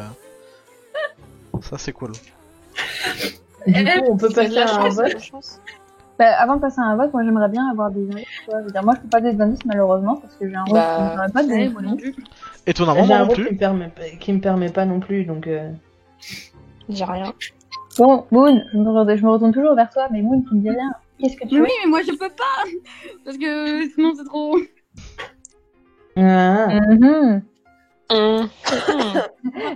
ça c'est cool. Du coup, on peut passer à un vote. Bah, avant de passer à un vote, moi j'aimerais bien avoir des indices. Tu vois. Je veux dire, moi je peux pas des indices malheureusement parce que j'ai un rôle Bah, qui ne permet pas de donner Moi non plus. Étonnamment, J'ai moi un non rôle plus. qui me permet pas non plus, donc. J'ai rien. Bon, Moon, je me retourne toujours vers toi, mais Moon, tu me dis rien. Qu'est-ce que tu Mais veux? oui, mais moi je peux pas. Parce que sinon c'est trop. Ah. Mhm. Hum.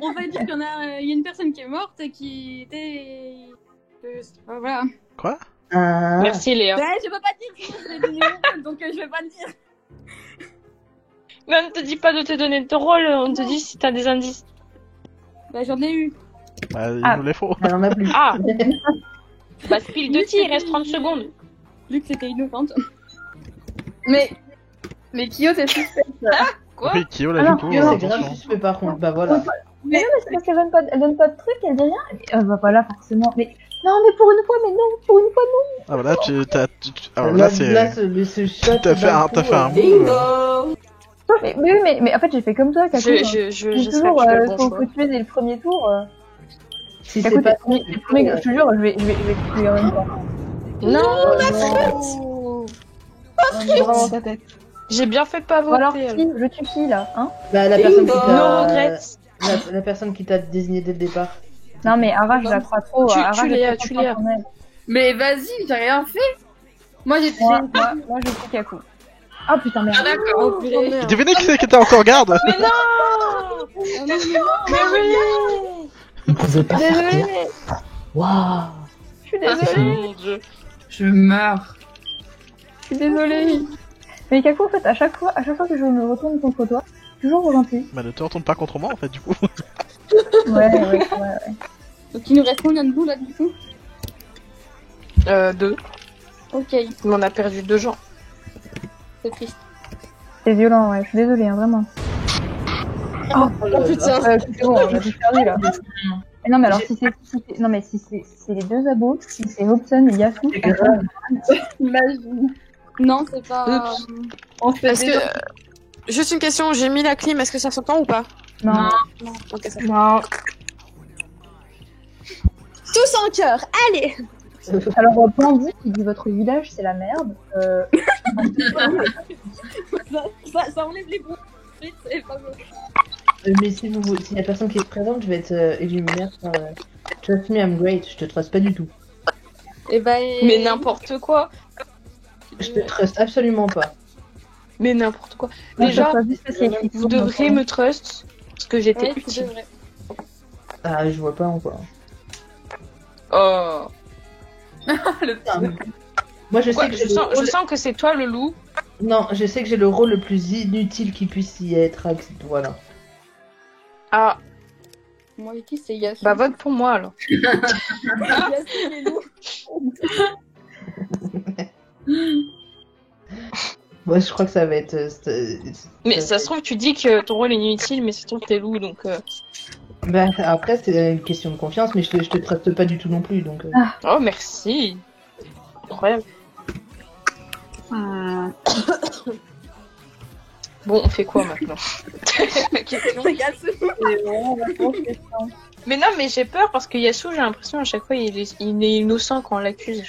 On va dire qu'il y en a, il y a une personne qui est morte et qui était. Voilà. Quoi? Ah. Merci Léa. Ouais, je peux pas dire sinon je vais donner mon rôle, donc je vais pas le dire. Mais on ne te dit pas de te donner de rôle, on te dit si t'as des indices. Bah j'en ai eu. Bah, il Ah. nous les faut. Elle en a plus. Ah Bah spill de tir, il reste 30 secondes. Vu que c'était innocente. Mais Kyo, t'es suspect. Quoi? Oui, Kyo là, Alors, du coup. C'est grave attention. suspect par contre, bah voilà. Mais non, mais c'est parce qu'elle donne pas de truc, elle dit rien. Bah voilà, forcément. Mais non, mais pour une fois, mais non, pour une fois, non. Ah, bah là, alors là, c'est. ce shot. T'as fait un move. Mais en fait, j'ai fait comme toi, Kakou. J'espère Toujours, que tu fais le bon faut choix. tuer dès le premier tour. Si Kakou, c'est pas. le premier, je te jure, je vais tuer en même temps. Non, vraiment ta tête. j'ai bien fait de pas Ou alors, voter. qui je tue qui, là, hein? Bah, la personne qui No t'a. regrets. La personne qui t'a désigné dès le départ. Non, mais Ara, je la crois trop. Tu Ara, je Léa, la tu crois Léa. trop en elle. Mais vas-y, j'ai rien fait. Moi j'ai. Moi, je tue Kakou. Ah putain, merde. Ah d'accord. Oh, merde. Devinez qui c'est qui était encore garde. Mais non. Mais oui. Vous pouvez pas faire Désolée. pire. Waouh. Je suis désolée. Mon dieu. Je meurs. Je suis désolée. Mais Kaku, en fait, à chaque fois que je me retourne contre toi, toujours gentil. Bah ne te retourne pas contre moi en fait du coup. Ouais. Donc il nous reste combien de bouts là du coup? 2. Ok, On a perdu 2 gens. c'est triste. C'est violent, ouais, je suis désolée, hein, vraiment. Oh putain. C'est bon, on a tout perdu là. Mais non, mais alors si c'est les deux abos, si c'est Hobson et Yasu, Imagine. Non, c'est pas. On fait Est-ce que... Juste une question, j'ai mis la clim, est-ce que ça s'entend ou pas? non. Ok, ça Non. Tous en cœur, allez. Alors Bambi qui dit votre village c'est la merde. Ça enlève les bouts. C'est pas bon. Mais si la personne qui est présente, je vais être éliminaire par Trust me, I'm great. Je te trust pas du tout. Et ben. Mais n'importe quoi. Je te trust absolument pas. Mais n'importe quoi. Moi, Déjà, je sais pas juste parce qu'il y a écrit vous devriez me trust parce que j'étais Ouais, c'est utile. vrai. Ah, je vois pas encore. Oh. Moi, je sais Ouais, que je sens que c'est toi le loup. Non, je sais que j'ai le rôle le plus inutile qui puisse y être. Voilà. Ah, Moi, qui c'est Yasu. bah vote pour moi alors. Yasu, les loups. Moi, je crois que ça va être. Mais ça se trouve, tu dis que ton rôle est inutile, mais ça se trouve, t'es loup donc. Bah, après, c'est une question de confiance, mais je te traite pas du tout non plus, donc. Oh, merci. Incroyable. Bon, on fait quoi maintenant? Question. Mais non, mais j'ai peur parce que Yasu, j'ai l'impression à chaque fois il est innocent quand on l'accuse.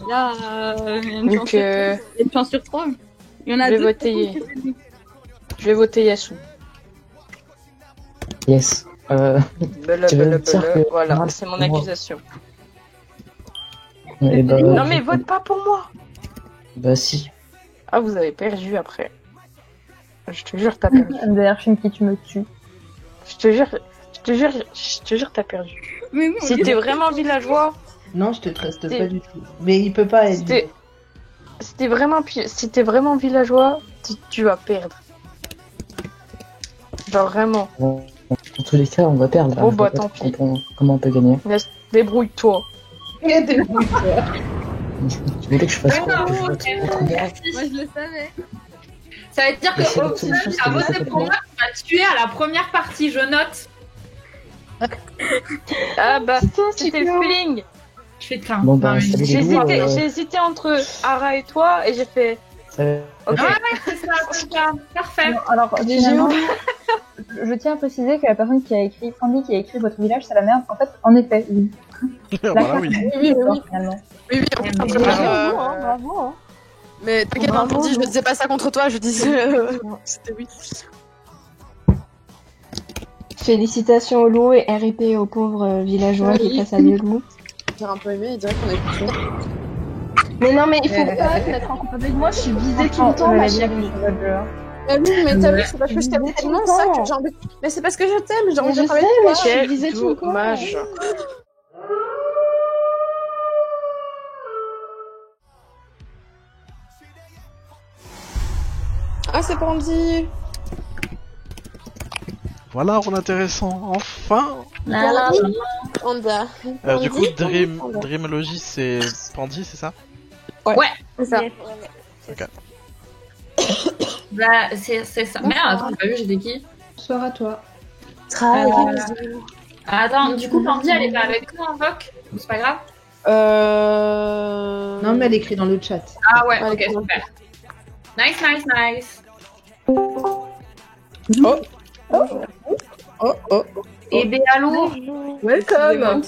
Là, Donc, il y a une chance sur 3. Il y en a je vais deux. voter. Je vais voter Yasu. Yes. Tu veux me dire que- Voilà, Non, c'est mon moi. accusation. Eh ben, Non, mais vote pas pour moi. Bah si. Ah, vous avez perdu après. Je te jure, t'as perdu. D'ailleurs, Shinki, tu me tues. Je te jure, t'as perdu. Mais oui, Si t'es vraiment villageois, Non, je te trust C'est- pas du tout. Mais il peut pas être. si t'es vraiment villageois, tu vas perdre. Genre vraiment. Bon, dans tous les cas, on va perdre. Oh, Je bah, vois tant pas pis. comment on peut gagner. Débrouille-toi. Tu voulais que je fasse Mais quoi non, que je vote c'est contre moi Moi, je le savais. Ça veut dire Mais c'est que au l'autre final, solution, t'as c'est de voté faire pour moi, tu m'as tué à la première partie, je note. Ah bah, c'était le feeling. Putain. Bon, bah, Non, mais salut J'ai les loups. hésité, entre Ara et toi et j'ai fait. Ok. c'est ça, c'est ça. Parfait. Non, alors, finalement, je tiens à préciser que la personne qui a écrit, Sandy, qui a écrit votre village c'est la merde, en fait, en effet, oui. Voilà, oui. Oui, Finalement. Oui, en fait, Bravo, hein. Mais t'inquiète, hein, Mandy, je ne disais pas ça contre toi, je disais... C'était oui. Félicitations aux loups et RIP aux pauvres villageois qui passent à vieux loups. J'ai un peu aimé, il dirait qu'on est couché. Mais non, mais il faut pas te mettre en couple avec moi, je suis visée tout le temps, ma chérie. Mais oui, mais t'as vu, c'est parce que je t'aime tellement ça que j'ai envie... Mais c'est parce que je t'aime, j'ai envie Je de travailler sais, avec toi. mais je suis visée tout le temps. Dommage. Ah, c'est Pandy. Voilà, rôle intéressant. Enfin. Panda. Du coup, Pandy, Panda. Dreamology, c'est Pandy, c'est ça? C'est ça. Ok. Bah, c'est ça. Merde, attends, j'ai pas vu, j'étais qui? Bonsoir à toi. Attends, du coup, Pandy, elle est pas avec nous en voc? C'est pas grave? Non, mais elle écrit dans le chat. Ah ouais, Ouais, ok, d'accord. super. Nice, nice, nice. Oh. Et Béalo, Welcome.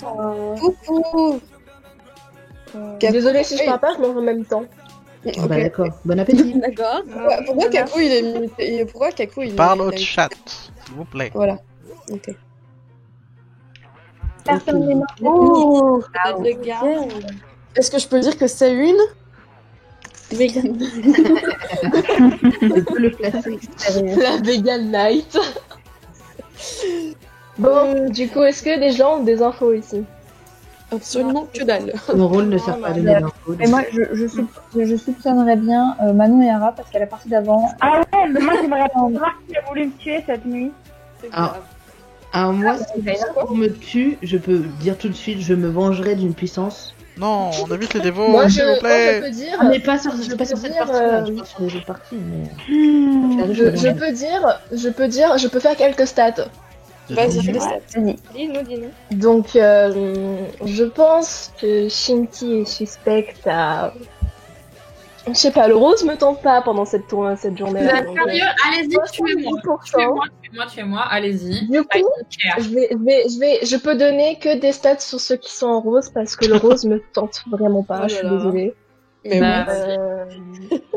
Coucou. Désolée si je parle pas, je mange en même temps. Ah bah d'accord. Bon appétit. D'accord. Pourquoi Kaku il est... Pourquoi Kaku il est... Parle au chat, s'il vous plaît. Voilà. Ok. Personne n'est mort. Oh. Regarde. Est-ce que je peux dire que c'est une Vegan. Je peux le placer. La Vegan Night. Bon, du coup, est-ce que des gens ont des infos ici? Absolument que dalle. Mon rôle ne sert pas à donner d'infos. Et moi, je soupçonnerais bien Manon et Ara parce qu'à la partie d'avant. Ah ouais, mais moi j'aimerais savoir qui a voulu me tuer cette nuit. Alors moi, si on me tue, je peux dire tout de suite, je me vengerai d'une puissance. Non, on évite les dévots, Moi, s'il vous plaît. je peux dire. On n'est pas sur, cette partie, dire, je pense sur les autres parties, mais... Je peux faire quelques stats. Vas-y, fais des stats. Dis-nous. Donc, je pense que Shinty est suspecte à... Je sais pas, le rose me tente pas pendant cette journée-là. Vous êtes sérieux? Allez-y, tuez-moi, allez-y. Du coup, je peux donner que des stats sur ceux qui sont en rose parce que le rose me tente vraiment pas, Oh je suis là là. désolée. Mais bon.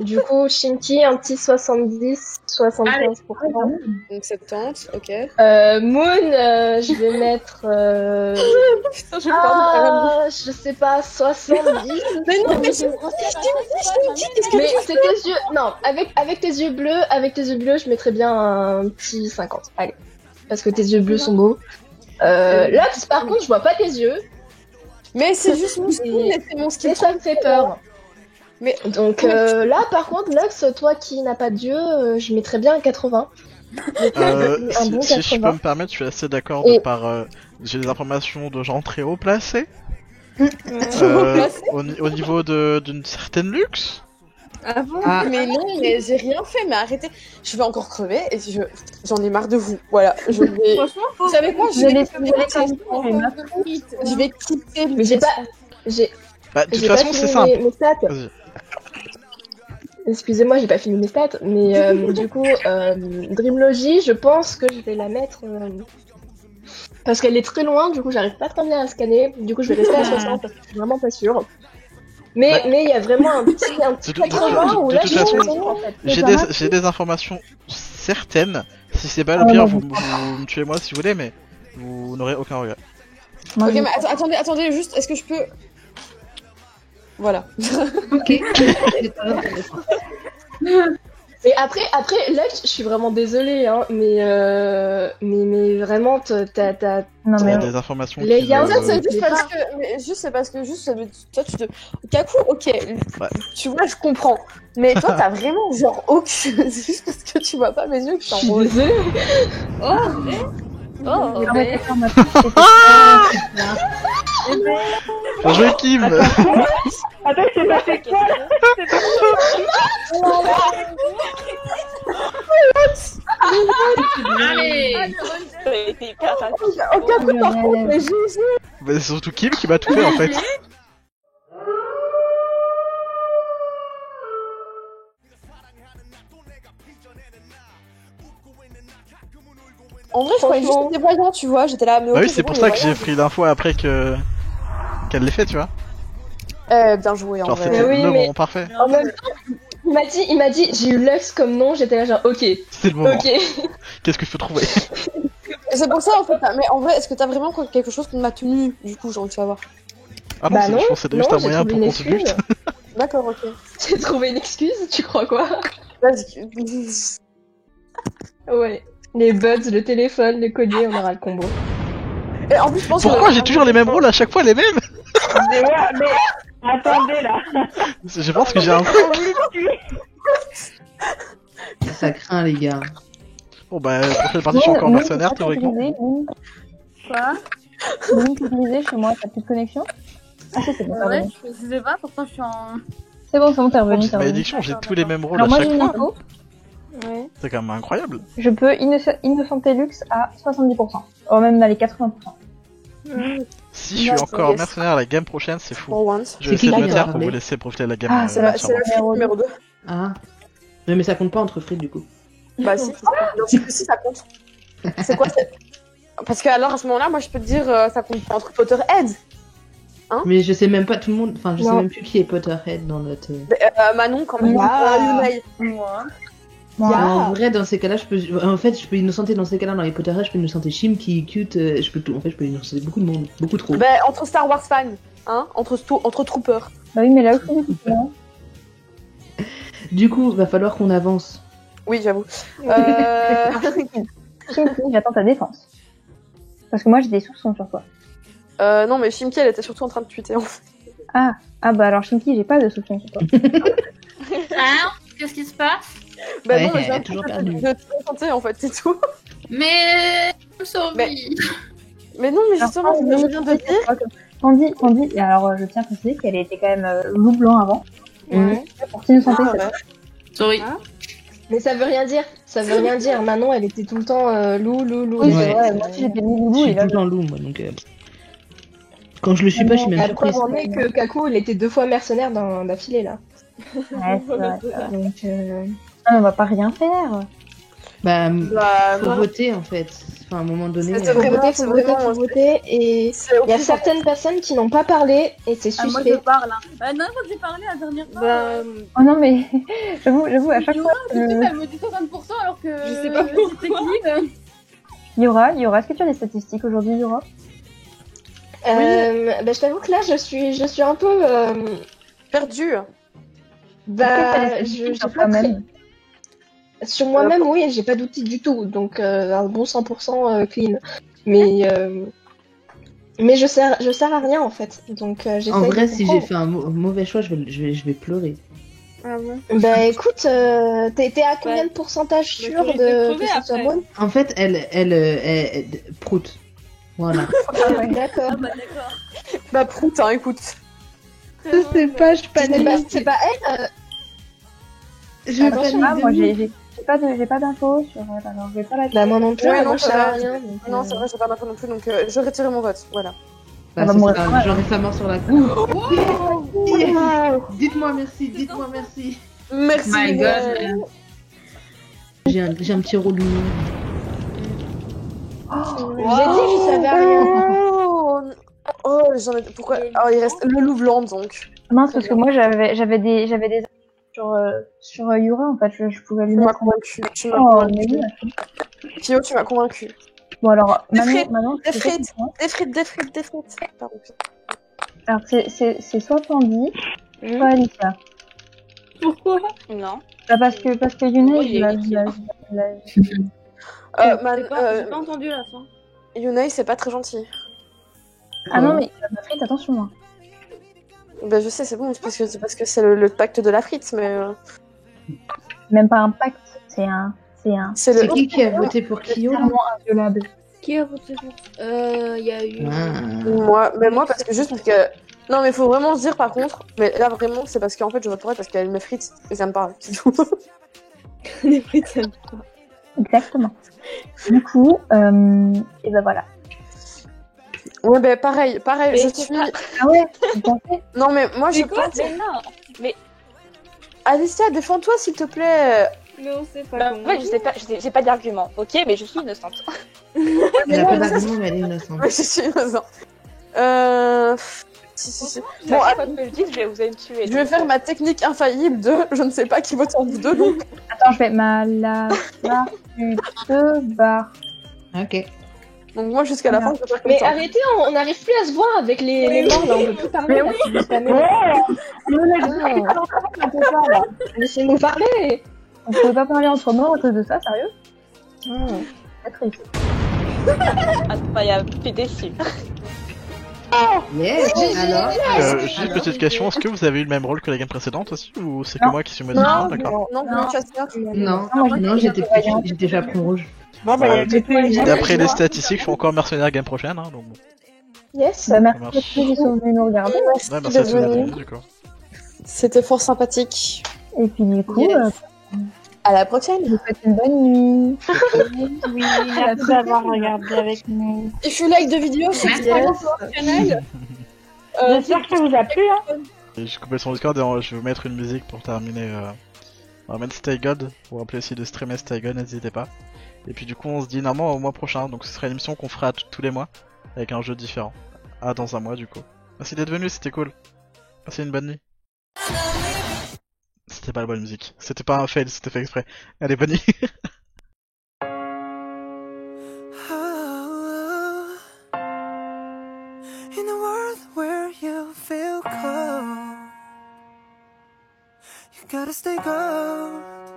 Du coup, Shinty, un petit 70-75%. Donc 70, ok. Moon, je vais mettre... Putain, je vais perdre je sais pas, 70. Mais non, mais Mais c'est tes yeux... Non, avec tes yeux bleus, je mettrais bien un petit 50. Allez. Parce que tes yeux bleus sont beaux. Lux, par contre, je vois pas tes yeux. Mais c'est juste mon skin, Et- c'est mon skin. Et ça me fait peur. Mais Donc là, par contre, Lux, toi qui n'as pas d'yeux, je mettrais bien un 80. Un bon Si je peux 80. me permettre, je suis assez d'accord Et- j'ai des informations de gens très haut placés. placés Au niveau d'une certaine luxe. Ah bon Ah. Mais non, mais j'ai rien fait, mais arrêtez. Je vais encore crever et j'en ai marre de vous. Voilà, je vais... Vous savez quoi, je vais quitter le... Mais j'ai pas... Bah, de toute J'ai pas façon, c'est fini simple. mes stats. Vas-y. Excusez-moi, j'ai pas fini mes stats, mais du coup, Dreamlogy, je pense que je vais la mettre... parce qu'elle est très loin, du coup, j'arrive pas très bien à scanner. Du coup, je vais rester à 60 parce que je suis vraiment pas sûre. Mais il y a vraiment un petit De 80 où là, toute je suis façon, sûre, en fait. j'ai des informations certaines. Si c'est pas le pire, vous me tuez moi si vous voulez, mais vous n'aurez aucun regret. Ok, mais attendez, juste, est-ce que je peux... Voilà. Ok. C'est pas intéressant. Et après, Lux, je suis vraiment désolée, hein, mais vraiment, t'as... Non, mais Des informations Les qui gars, me- Ça, c'est juste mais parce pas- que... Mais juste, c'est parce que toi, tu te... Kaku, ok, tu vois, je comprends. Mais toi, t'as vraiment, genre, aucune... C'est juste parce que tu vois pas mes yeux que je Je suis suis en rose. désolée. Oh, Ah ouais, d'accord, ma fille, Bien joué, Kim. Attends, c'est passé quoi là? Allez. aucun coup par contre, mais j'ai... Bah, c'est surtout Kim qui m'a tout fait en fait. En vrai, je croyais juste que c'était voyant, tu vois, j'étais là, mais Bah ok, oui, c'est bon, pour il ça est que j'ai voyant. pris l'info après qu'elle l'ait fait, tu vois. Bien joué, en Genre, vrai. c'était oui, le mais- moment parfait. En même temps, il m'a dit, j'ai eu Lux comme nom, j'étais là genre, ok, C'était le moment. ok. Qu'est-ce que je peux trouver? C'est pour ça, en fait, mais en vrai, est-ce que t'as vraiment quelque chose contre ma tenue, du coup, j'ai envie de savoir. Ah non, Bah c'est- non, je pense que c'était juste non, un j'ai moyen trouvé pour une qu'on te bute. excuse. D'accord, ok. J'ai trouvé une excuse, tu crois quoi? Vas-y. Ouais. Les buds, le téléphone, le collier, on aura le combo. Et en plus, je pense Pourquoi que... j'ai toujours les mêmes rôles à chaque fois les mêmes? Mais ouais, mais attendez là. Je pense que j'ai un... J'ai voulu me tuer. Ça craint, les gars. Bon bah, prochaine partie, je suis encore mercenaire théoriquement. Quoi Moon, tu disais chez moi, t'as plus de connexion? Ah, c'est bon, t'es Ouais, revenu. je sais pas pourtant je suis en. C'est bon, t'es revenu, C'est t'es ma revenu. malédiction, j'ai tous les mêmes rôles Alors à moi chaque j'ai une fois. info, Ouais. C'est quand même incroyable. je peux innocenter Lux à 70%. Oh, même dans les 80%. Si je suis Yes, encore yes. mercenaire la game prochaine, c'est fou. For once. Je vais C'est qui essayer de qui me vient taire de pour vous parler laisser profiter de la game. Ah, c'est la- C'est la sûrement. fille numéro 2. Ah. Ouais, mais ça compte pas entre frites, du coup. Bah si, si ça compte. C'est quoi c'est... Parce que alors à ce moment-là, moi je peux te dire, ça compte pas entre Potterhead. Mais je sais même pas tout le monde, enfin je sais Non. même plus qui est Potterhead dans notre... Manon quand même. Yunai. Moi. En vrai, dans ces cas-là, je peux innocenter dans ces cas-là, dans les Potterhead, je peux innocenter Shim, qui est cute, je peux tout, en fait, je peux innocenter beaucoup de monde, beaucoup trop. Bah entre Star Wars fans, hein, entre troopers. Bah oui, mais là où c'est Du coup, va falloir qu'on avance. Oui, j'avoue. Chimki, j'attends ta défense. Parce que moi j'ai des soupçons sur toi. Non, mais Chimki, elle était surtout en train de tweeter, en fait. Ah bah alors Chimki, j'ai pas de soupçons sur toi. Hein? Qu'est-ce qui se passe? Bah Ouais, non, mais elle j'ai a un toujours peu perdu. de te tenter, en fait, c'est tout. Mais... Sorry. Mais non, mais justement, je viens de dire... Candy, et alors je tiens à préciser qu'elle était quand même loup blanc avant. Ouais. Pour Innocenter, Ah, c'est ouais. Sorry. Mais ça veut rien dire. Ça veut rien dire. Manon, elle était tout le temps loup. Oui, Ouais. c'est vrai, moi aussi j'étais Je loup suis et tout là. le temps loup, moi, donc... Quand je le suis pas, je suis même La surprise. preuve en est que Kaku, il était 2 fois mercenaire d'affilée, là. Ouais, c'est vrai. Donc, Ah, on va pas rien faire. Bah, Bah, faut non. voter, en fait. Enfin, à un moment donné... C'est faut vraiment- voter, faut voter. Et il y a certaines personnes qui n'ont pas parlé, et c'est Ah, moi, je suspect. parle. Hein. La dernière fois que j'ai parlé, la dernière fois, Oh non, mais j'avoue, à chaque fois. Yura, tout de suite, elle me dit 60% alors que Je sais pas c'était clean. Yura, est-ce que tu as des statistiques aujourd'hui, Yura? Bah, je t'avoue que là, je suis un peu... Perdu. Bah, J'ai j'ai pas même. Sur moi-même, oui, j'ai pas d'outils du tout, donc un bon 100% clean. Mais je sers à rien en fait, donc j'essaye. En vrai, de si j'ai comprendre. fait un mauvais choix, je vais pleurer. Ah bon. Bah écoute, t'es à combien de pourcentage Bah, sûr tu risques de de crever que ce soit après. bonne? En fait, elle prout. Voilà. D'accord. Ah bah d'accord. Bah, prout, hein, écoute. Je sais pas, je C'est pas elle. Je Attention, panique Moi, de ouf. j'ai pas d'infos sur elle, alors je vais pas la Bah moi non plus, Ouais, moi non, je sers ça à va. rien. donc, Non, c'est vrai, j'ai pas d'infos non plus, donc je retire mon vote. Voilà. Bah, Ah bah, c'est moi, ça, ouais. j'aurais sa mort sur la cour. Dites-moi merci, dites-moi merci. Merci. My Miguel. God. J'ai un petit rôle mignon. J'ai dit que je savais rien. Oh, j'en ai... Pourquoi? Oh, il reste le loup blanc, donc. Mince, parce que moi j'avais des sur Yura en fait, je pouvais lui Tu m'as mettre. convaincu. Tu m'as Oh, mais convaincu. oui. Pio, tu m'as convaincu. Bon alors, Des maintenant, Des c'est quoi frites. qui prend Des frites. Pardon. Alors c'est soit Candy, soit Alicia. Pourquoi? Non. Bah, parce que Yuna, Oui, il y a une J'ai pas entendu la fin. Yunei, c'est pas très gentil. Ah non mais la frite, attention. Hein. Bah, je sais, c'est bon, c'est parce que c'est le pacte de la frite, mais. Même pas un pacte, c'est un. C'est C'est le. qui a voté pour Kyo là Serment inviolable. Qui a voté pour? Il y a eu. Moi, parce que juste parce que. Non, mais faut vraiment se dire par contre, mais là vraiment, c'est parce qu'en fait, je vote pour elle parce qu'elle me frite et ça me parle, c'est tout. Les frites, ça me Exactement. Du coup, et ben voilà. Ouais, bah pareil, Mais je c'est suis. Ah ouais, vous pensez? Non, mais moi je Mais quoi? pense. Mais non. Mais Alicia, défends-toi s'il te plaît. mais on sait pas Bah, comment. ouais, j'ai pas d'argument, ok, mais je suis innocente. Elle a pas d'argument, mais elle est innocente. Mais je suis innocent. Si. Bon, Bon, à quoi que je le dise, vous allez me tuer. je vais faire ma technique infaillible de je ne sais pas qui vote en vous deux, donc. Attends, je vais la barre du 2 barre. Ok. Donc moi jusqu'à la fin, je vais faire comme Mais ça. arrêtez, on n'arrive plus à se voir avec les morts là, on peut plus parler. Là, si vous spammez. Laissez-nous parler. On pouvait pas parler entre morts à cause de ça, sérieux? C'est triste. Incroyable, t'es déçu. Yes. Alors. Juste une petite question, est-ce que vous avez eu le même rôle que la game précédente aussi, ou c'est que Non. moi qui suis modifiant? Non, D'accord. non, chasseur. Non, moi, j'étais chaperon rouge. Bon, bah, il y a D'après les statistiques, je suis encore mercenaire game prochaine, hein, donc bon. Yes. Bah, merci Ça d'être marche. venus sont venus nous regarder. Ouais, merci à tous Désolée. les amis, du coup. C'était fort sympathique. Et puis du coup, Yes. À la prochaine. je vous souhaite une bonne nuit. Oui, merci d'avoir regardé avec nous. Et je like de vidéo, c'est exceptionnel. J'espère que ça vous a plu. Hein. Et j'ai coupé son Discord et je vais vous mettre une musique pour terminer. On va mettre Stay God, pour rappeler aussi de streamer Stay God, n'hésitez pas. Et puis du coup on se dit normalement au mois prochain, donc ce sera une émission qu'on fera tous les mois, avec un jeu différent. Ah, dans un mois du coup. Merci d'être venu, c'était cool. Passez une bonne nuit. C'était pas la bonne musique, c'était pas un fail, c'était fait exprès. Allez, bonne nuit. In a world where you feel cold, Gotta stay gold.